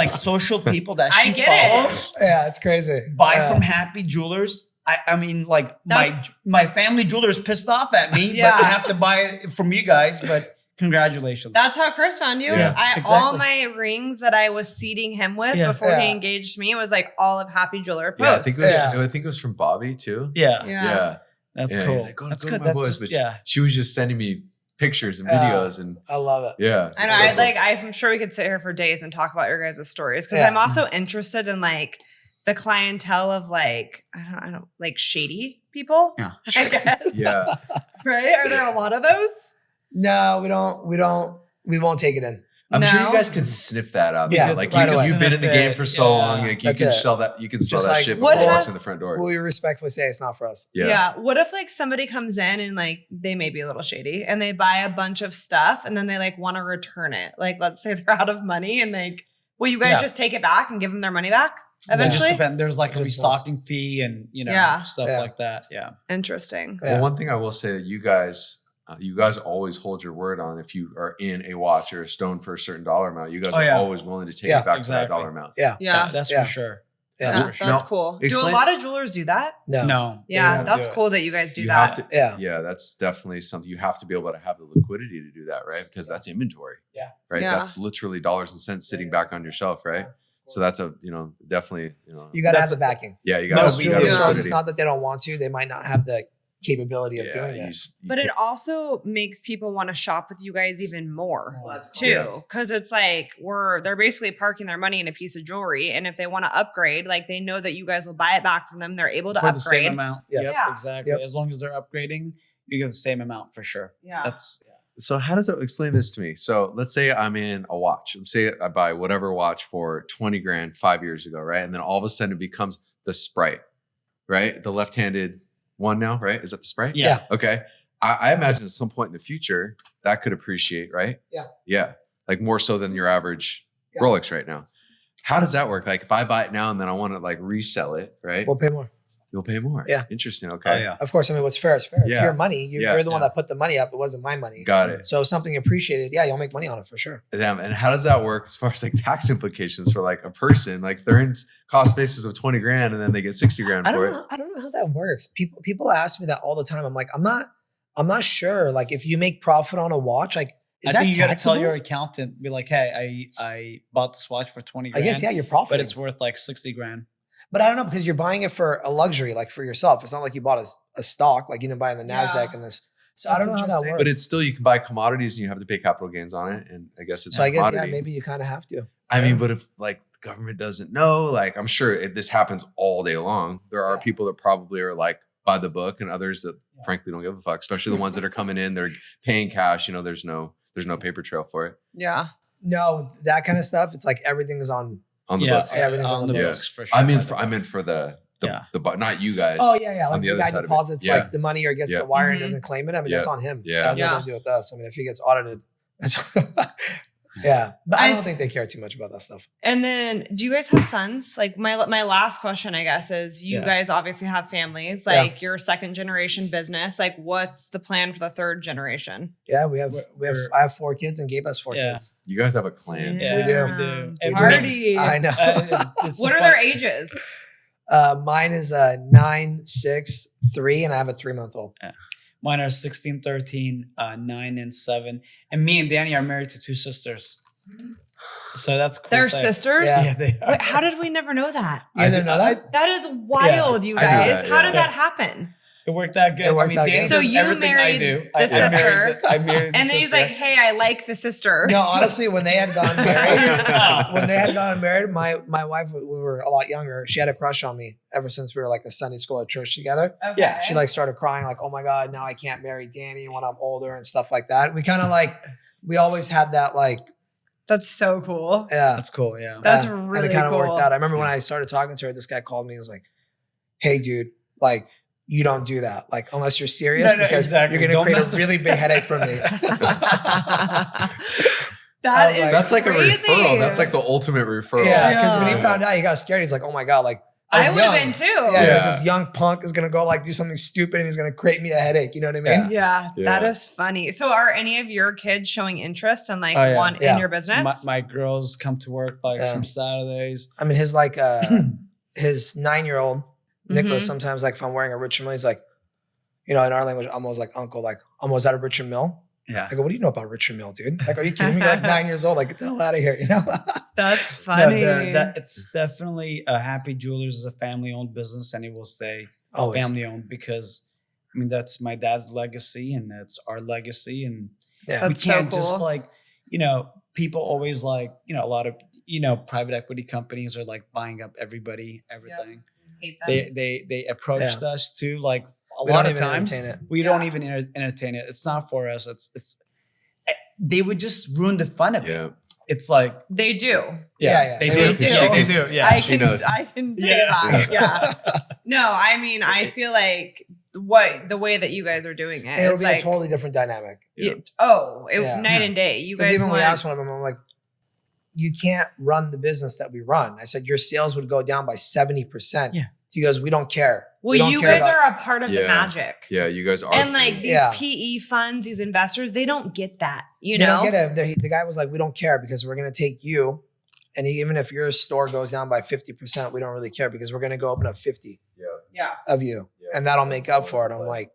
social people that she follows, it's crazy. Buy from Happy Jewelers. I mean, like my family jeweler is pissed off at me, but I have to buy it from you guys. But congratulations. That's how Chris found you. Yeah, all my rings that I was seeding him with before he engaged me was like all of Happy Jeweler posts. I think it was from Bobby too. Yeah. That's cool. Like, that's good. That's just, she was just sending me pictures and videos, and I love it. Yeah, and I'm sure we could sit here for days and talk about your guys' stories because I'm also interested in like the clientele of like I don't like shady people. Yeah, I guess. Yeah, right? Are there a lot of those? No, we don't. We won't take it in. I'm sure you guys can sniff that out. Yeah, like you've been in the game for so long, like you can smell that. You can smell that shit before it walks in the front door. We respectfully say it's not for us. Yeah. What if like somebody comes in and like they may be a little shady and they buy a bunch of stuff and then they like want to return it? Like let's say they're out of money and like, will you guys just take it back and give them their money back eventually? There's like a restocking fee and stuff like that. Yeah. Interesting. Well, one thing I will say, you guys always hold your word on if you are in a watch or a stone for a certain dollar amount. You guys are always willing to take it back to that dollar amount. Yeah. That's for sure. Yeah, that's cool. Do a lot of jewelers do that? No. Yeah, that's cool that you guys do that. Yeah, that's definitely something you have to be able to have the liquidity to do that, right? Because that's inventory. Yeah. Right. Yeah. That's literally dollars and cents sitting back on your shelf, right? So that's definitely you got to have the backing. Yeah, you got to. It's not that they don't want to; they might not have the capability of doing it. But it also makes people want to shop with you guys even more too. Because it's like they're basically parking their money in a piece of jewelry. And if they want to upgrade, like they know that you guys will buy it back from them. They're able to upgrade. For the same amount. Yes. Yep, exactly. Yep. As long as they're upgrading, you get the same amount for sure. Yeah. So how does that explain this to me? So let's say I'm in a watch. Let's say I buy whatever watch for $20,000 5 years ago, right? And then all of a sudden it becomes the Sprite, right? The left-handed one now, right? Is that the Sprite? Yeah. Okay. I imagine at some point in the future that could appreciate, right? Yeah. Yeah. Like more so than your average Rolex right now. How does that work? Like if I buy it now and then I want to like resell it, right? We'll pay more. You'll pay more. Yeah. Interesting. Okay. Of course. I mean, what's fair is fair. Yeah. It's your money. You're the one that put the money up. It wasn't my money. Got it. So if something appreciated, you'll make money on it for sure. Damn. And how does that work as far as like tax implications for like a person? Like they're in cost basis of $20,000 and then they get $60,000 for it. I don't know how that works. People ask me that all the time. I'm like, I'm not sure. Like if you make profit on a watch, like is that you got to tell taxable? your accountant, be like, hey, I bought this watch for $20,000. I guess you're profiting, but it's worth like $60,000. But I don't know because you're buying it for a luxury, like for yourself. It's not like you bought a stock, like you didn't buy in the NASDAQ and this. So I don't know how that works. But it's still, you can buy commodities and you have to pay capital gains on it. And I guess it's so. I guess maybe you kind of have to. I mean, but if like the government doesn't know, like I'm sure this happens all day long. There are people that probably are like by the book and others that frankly don't give a fuck. Especially the ones that are coming in, they're paying cash. There's no There's no paper trail for it. Yeah. No, that kind of stuff. It's like everything is on the books. Everything's on the books for sure. I meant for the not you guys. Oh yeah. Like on the the other guy side deposits like the money or gets the wire and doesn't claim it. I mean, that's on him. Yeah. That has nothing to do with us. I mean, if he gets audited, that's But I don't think they care too much about that stuff. And then, do you guys have sons? Like my last question, I guess, is you guys obviously have families. Like your second generation business. Like, what's the plan for the third generation? Yeah, I have 4 kids and Gabe has 4 kids. You guys have a clan. Yeah. We do. Party. I know. What are their ages? Mine is 9, 6, 3, and I have a 3-month-old. Yeah. Mine are 16, 13, 9, and 7. And me and Danny are married to 2 sisters. So that's cool. They're sisters? Yeah, they are. Wait, how did we never know that? You didn't know that? That is wild, you guys. How did that happen? It worked out good. Danny so does you everything married I do. the sister. I married the and then he's like, hey, I like the sister. No, honestly, when they had gone married, my wife, we were a lot younger. She had a crush on me ever since we were like a Sunday school at church together. Okay. Yeah. She like started crying like, oh my God, now I can't marry Danny when I'm older and stuff like that. We kind of like, we always had that like. That's so cool. Yeah. That's cool. Yeah. That's really cool. And it kind of worked out. I remember when I started talking to her, this guy called me and was like, hey dude, like, you don't do that. Like, unless you're serious, because you're going to create a really big headache for me. That's like crazy. a referral. That's like the ultimate referral. Yeah. Because when he found out, he got scared. He's like, oh my God, like, I would have been too. Yeah, this young punk is going to go like do something stupid and he's going to create me a headache. You know what I mean? Yeah, that is funny. So are any of your kids showing interest in like in your business? My girls come to work like some Saturdays. I mean, his like, his 9-year-old, Nicholas, sometimes like if I'm wearing a Richard Mill, he's like, you know, in our language, almost like uncle, like almost out of Richard Mill. Yeah. I go, what do you know about Richard Mill, dude? Like, are you kidding me? You're like 9 years old. Like, get the hell out of here, you know? That's funny. It's definitely Happy Jewelers is a family-owned business, and it will stay family-owned because, I mean, that's my dad's legacy, and that's our legacy, and we can't just like, you know, people always like, you know, a lot of, you know, private equity companies are like buying up everything. They approached us too, like a lot of times we don't even entertain it. It's not for us. It's they would just ruin the fun of it. It's like they do. Yeah. They do. Yeah, she knows. I can do that. Yeah. No, I mean, I feel like the way that you guys are doing it, it'll be like a totally different dynamic. Night and day. You guys even when we asked one of them, I'm like, you can't run the business that we run. I said, your sales would go down by 70%. Yeah. He goes, we don't care. Well, you guys are a part of the magic. Yeah, you guys are. And like these PE funds, these investors, they don't get that. You know? They don't get it. The guy was like, we don't care because we're going to take you. And even if your store goes down by 50%, we don't really care because we're going to go open up 50 of you. Yeah. And that'll make up for it. I'm like,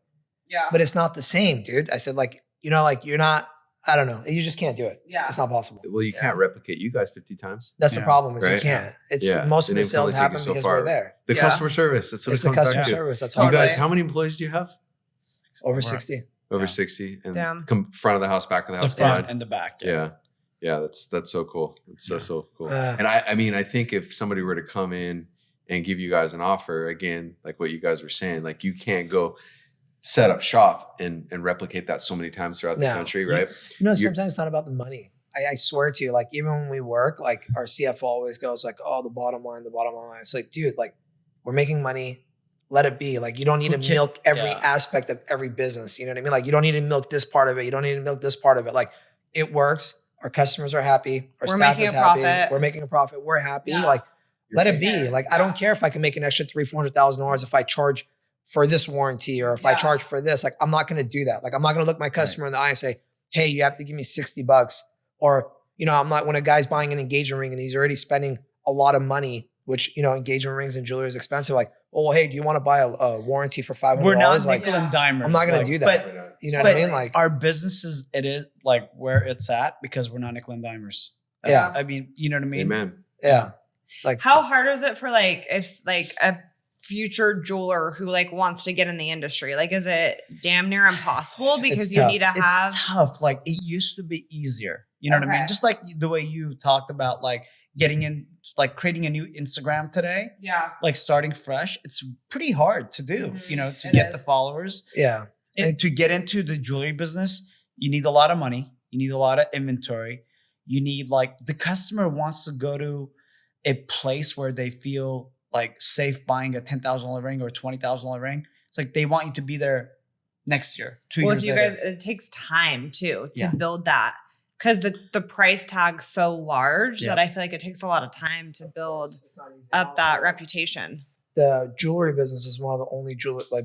but it's not the same, dude. I said, like, you know, like you're not, I don't know. You just can't do it. Yeah. It's not possible. Well, you can't replicate you guys 50 times. That's the problem is you can't. It's most of the sales happen because we're there. The customer service. That's what it's it comes the customer back to. service. That's you guys, how many employees do you have? Over 60. Over 60. And front of the house, back of the house. The front and the back. Yeah. That's so cool. It's so cool. And I mean, I think if somebody were to come in and give you guys an offer, again, like what you guys were saying, like you can't go set up shop and replicate that so many times throughout the country, right? You know, sometimes it's not about the money. I swear to you, like even when we work, like our CFO always goes like, oh, the bottom line. It's like, dude, like we're making money. Let it be. Like you don't need to milk every aspect of every business. You know what I mean? Like you don't need to milk this part of it. You don't need to milk this part of it. Like it works. Our customers are happy. Our staff is happy. We're making a profit. We're happy. Like let it be. Like I don't care if I can make an extra $300,000-$400,000 if I charge for this warranty or if I charge for this. Like I'm not going to do that. Like I'm not going to look my customer in the eye and say, hey, you have to give me $60. Or, you know, I'm not, when a guy's buying an engagement ring and he's already spending a lot of money, which, you know, engagement rings and jewelry is expensive. Like, oh, well, hey, do you want to buy a warranty for $500? We're not nickel and dimers. I'm not going to do that. But, you know what I mean? Like our businesses, it is like where it's at because we're not nickel and dimers. I mean, you know what I mean? Amen. Yeah. Like how hard is it for like, if like a future jeweler who like wants to get in the industry? Like, is it damn near impossible because you need to have? It's tough. Like it used to be easier. You know what I mean? Just like the way you talked about, like getting in, like creating a new Instagram today. Yeah. Like starting fresh. It's pretty hard to do, you know, to get the followers. Yeah. And to get into the jewelry business, you need a lot of money. You need a lot of inventory. You need like the customer wants to go to a place where they feel like safe buying a $10,000 ring or a $20,000 ring. It's like they want you to be there next year, 2 years later. Well, it takes time too to build that, because the price tag's so large that I feel like it takes a lot of time to build up that reputation. The jewelry business is one of the only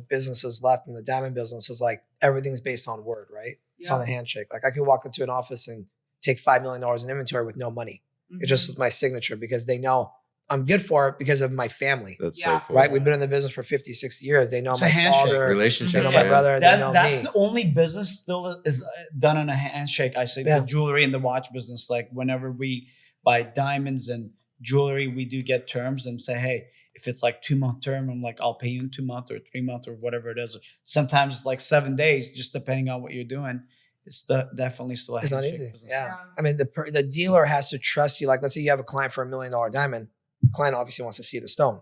businesses left, in the diamond business is like everything's based on word, right? It's on a handshake. Like I could walk into an office and take $5 million in inventory with no money. It's just with my signature, because they know I'm good for it because of my family. That's so cool. Right? We've been in the business for 50, 60 years. They know It's my father, relationship. they know my brother, they know that's me. the only business still is done on a handshake. I say the jewelry and the watch business, like whenever we buy diamonds and jewelry, we do get terms and say, hey, if it's like 2-month term, I'm like, I'll pay you in 2 months or 3 months or whatever it is. Sometimes it's like 7 days, just depending on what you're doing. It's definitely still a handshake. It's not easy. Business. Yeah. I mean, the dealer has to trust you. Like, let's say you have a client for $1 million diamond. The client obviously wants to see the stone.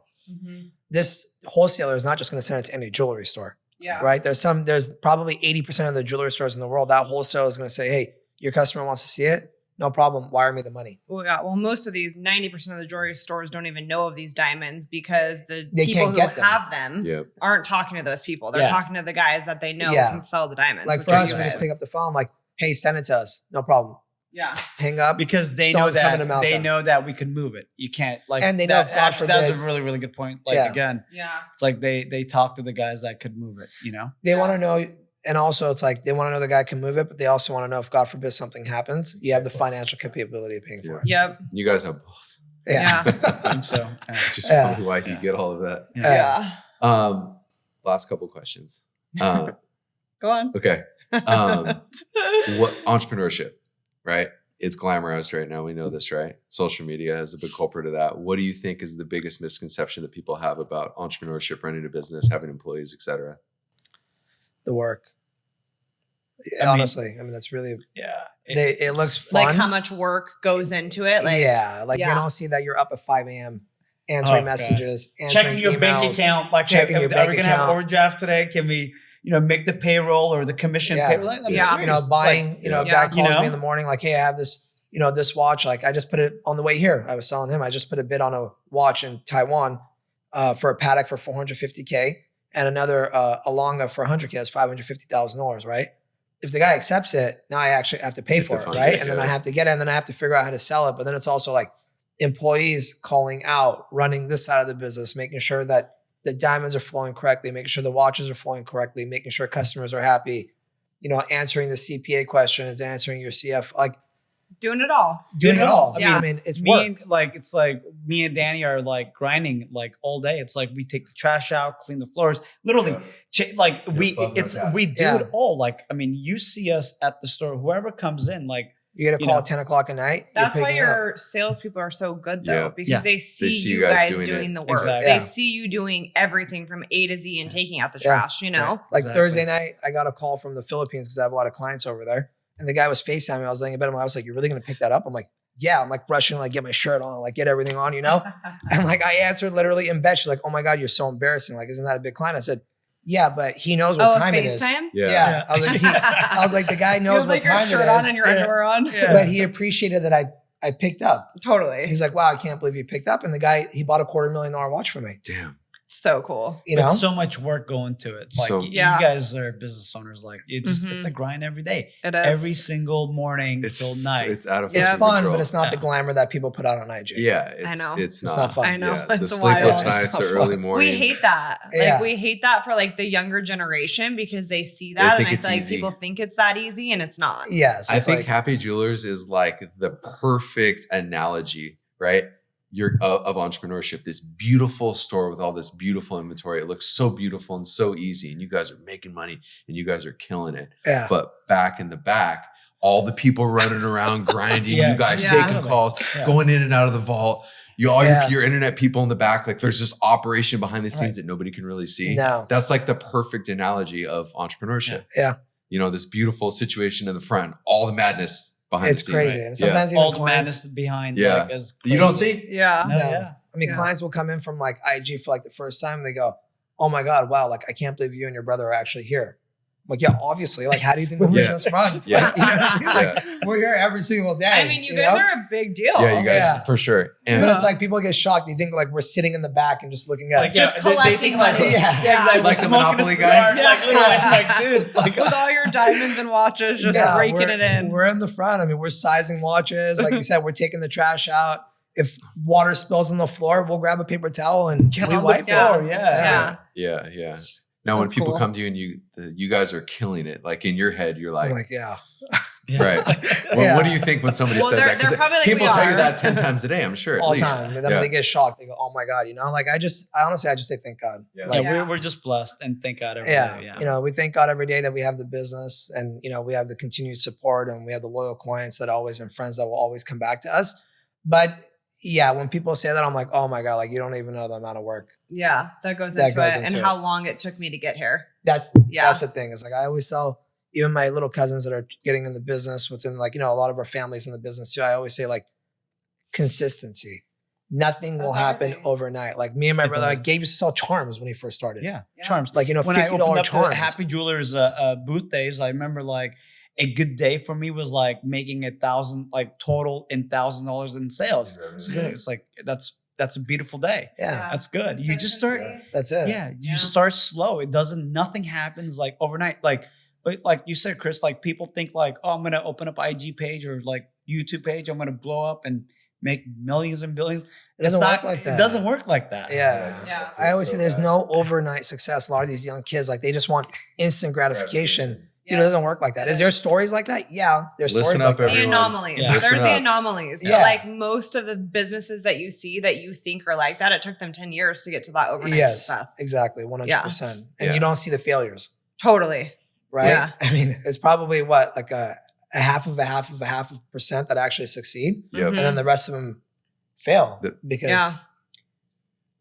This wholesaler is not just going to send it to any jewelry store. Right? There's probably 80% of the jewelry stores in the world. That wholesaler is going to say, hey, your customer wants to see it. No problem. Wire me the money. Well, most of these, 90% of the jewelry stores don't even know of these diamonds, because they people who have them aren't talking to those people. They're talking to the guys that they know can sell the diamonds. Like for us, we just pick up the phone, like, hey, send it to us. No problem. Yeah. Hang up. Because they know that we can move it. You can't like, and they know that's a really, really good point. Like again, it's like they talk to the guys that could move it, you know? They want to know. And also it's like, they want to know the guy can move it, but they also want to know if God forbid something happens, you have the financial capability of paying for it. Yep. You guys have both. Yeah. I think so. Just probably why you get all of that. Yeah. Last couple questions. Go on. Okay. What entrepreneurship, right? It's glamorized right now. We know this, right? Social media is a big culprit of that. What do you think is the biggest misconception that people have about entrepreneurship, running a business, having employees, et cetera? The work. Honestly, that's really, it looks fun. Like how much work goes into it. Like, you don't see that you're up at 5 a.m. answering messages, checking your bank account. Like, checking your bank are we going to have overdraft today? Can we, make the payroll or the commission payroll? Like, buying, a guy calls me in the morning, like, hey, I have this, this watch. Like I just put it on the way here. I was selling him. I just put a bid on a watch in Taiwan for a Patek for $450K. And another Alonga for $100K, that's $550,000, right? If the guy accepts it, now I actually have to pay for it, right? And then I have to get it, and then I have to figure out how to sell it. But then it's also like employees calling out, running this side of the business, making sure that the diamonds are flowing correctly, making sure the watches are flowing correctly, making sure customers are happy, answering the CPA questions, answering your CF, like doing it all. Doing it all. I mean, it's work. It's like me and Danny are like grinding like all day. It's like we take the trash out, clean the floors, literally. We do it all. Like, you see us at the store, whoever comes in, like you get a call at 10 o'clock at night. That's why your salespeople are so good though, because they see you guys doing the work. Exactly. They see you doing everything from A to Z and taking out the trash, Right. Like Thursday night, I got a call from the Philippines because I have a lot of clients over there. And the guy was FaceTiming. I was laying in bed. I was like, "You're really gonna pick that up?" I'm like, "Yeah." I'm like rushing, like get my shirt on, like get everything on, And like I answered literally in bed. She's like, "Oh my God, you're so embarrassing. Like, isn't that a big client?" I said, "Yeah, but he knows what time it is." Yeah. I was like, the guy knows what time it is. Your shirt on and your underwear on. Yeah. But he appreciated that I picked up. Totally. He's like, "Wow, I can't believe you picked up." And the guy, he bought a $250,000 watch for me. Damn. So cool. It's so much work going to it. Like you guys are business owners. Like it's a grind every day. It is. Every single morning till night. It's out of It's fun, control. but it's not the glamour that people put out on IG. Yeah, I know. It's not fun. I know. Yeah, the sleepless nights or early mornings. We hate that. Like we hate that for like the younger generation because they see that and I feel like people think it's that easy and it's not. Yeah. So I think Happy Jewelers is like the perfect analogy, right? Of entrepreneurship, this beautiful store with all this beautiful inventory. It looks so beautiful and so easy. And you guys are making money and you guys are killing it. Yeah. But back in the back, all the people running around grinding, you guys taking calls, going in and out of the vault. Your internet people in the back, like there's this operation behind the scenes that nobody can really see. No. That's like the perfect analogy of entrepreneurship. Yeah. This beautiful situation in the front, all the madness behind it's the scenes. Crazy. And sometimes even all the clients, madness behind. Yeah. Like, is you don't see? Yeah. No. I mean, clients will come in from like IG for like the first time. They go, "Oh my God, wow. Like, I can't believe you and your brother are actually here." I'm like, yeah, obviously. Like, how do you think the business runs? Yeah. Like, you know what I mean? Like, we're here every single day. I mean, you guys are a big deal. Yeah, you guys, for sure. And but it's like people get shocked. They think like we're sitting in the back and just looking at like just collecting money. Exactly. Like the Monopoly guy. Yeah, literally, like, dude, like, with all your diamonds and watches, just raking it in. We're in the front. I mean, we're sizing watches. Like you said, we're taking the trash out. If water spills on the floor, we'll grab a paper towel and we wipe it. Yeah. Now, when people come to you and you guys are killing it, like in your head, you're like, I'm like, yeah. Right. Well, what do you think when somebody says that? Because people tell you that 10 times a day, I'm sure. All the time. And then when they get shocked, they go, oh my God, you know, like I honestly say thank God. Yeah. Like, we're just blessed and thank God every day. Yeah. You know, we thank God every day that we have the business and, you know, we have the continued support and we have the loyal clients that always and friends that will always come back to us. But yeah, when people say that, I'm like, oh my God, like you don't even know the amount of work. Yeah, that goes into it and how long it took me to get here. That's the thing. It's like I always tell even my little cousins that are getting in the business within like, you know, a lot of our families in the business too. I always say like consistency. Nothing will happen overnight. Like me and my brother, like Gabe used to sell charms when he first started. Yeah. Charms. Like, you know, when I opened up charms. the Happy Jewelers booth days, I remember like a good day for me was like making $1,000, like total in $1,000 in sales. It's good. It's like, that's a beautiful day. Yeah. That's good. You just start. That's it. Yeah. You start slow. Nothing happens like overnight. Like, but like you said, Chris, like people think like, oh, I'm going to open up IG page or like YouTube page. I'm going to blow up and make millions and billions. It doesn't work like that. It doesn't work like that. Yeah. I always say there's no overnight success. A lot of these young kids, like they just want instant gratification. Dude, it doesn't work like that. Is there stories like that? Yeah, there's stories like that. The anomalies. Yeah. There's the anomalies. Yeah. Like most of the businesses that you see that you think are like that, it took them 10 years to get to that overnight success. Exactly. 100%. And you don't see the failures. Totally. Right? Yeah. I mean, it's probably like a half of a percent that actually succeed. Yep. And then the rest of them fail because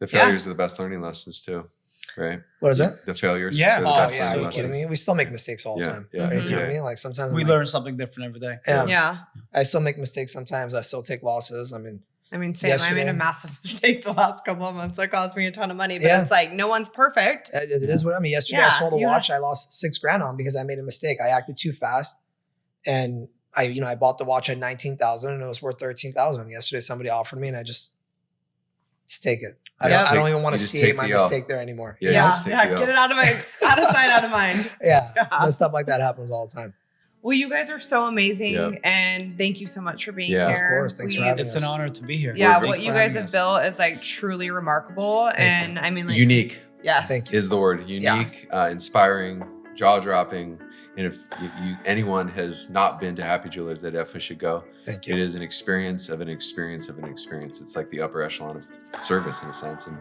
the failures are the best learning lessons too. Right. What is it? The failures. Yeah. Are the best Are you kidding me? We still make mistakes all the time. Yeah. Are you kidding me? Like sometimes we learn something different every day. Yeah. I still make mistakes sometimes. I still take losses. I mean, same. I made a massive mistake the last couple of months. That cost me a ton of money, but it's like no one's perfect. It is what I mean. Yesterday I sold a watch I lost $6,000 on because I made a mistake. I acted too fast. And I bought the watch at $19,000 and it was worth $13,000. Yesterday somebody offered me and I just take it. I don't even want to see my mistake there anymore. Yeah. Get it out of sight, out of mind. Yeah. And stuff like that happens all the time. Well, you guys are so amazing, and thank you so much for being here. Of course, thanks for having us. It's an honor to be here. Yeah, what you guys have built is like truly remarkable, and I mean, like unique. Yes, thank you. Is the word unique, inspiring, jaw dropping. And if anyone has not been to Happy Jewelers, they definitely should go. Thank you. It is an experience of an experience of an experience. It's like the upper echelon of service in a sense. And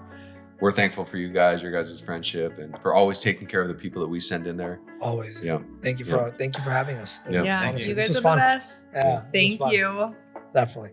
we're thankful for you guys, your guys' friendship, and for always taking care of the people that we send in there. Always. Yeah. Thank you for having us. You guys are the best. Yeah. Thank you. Definitely.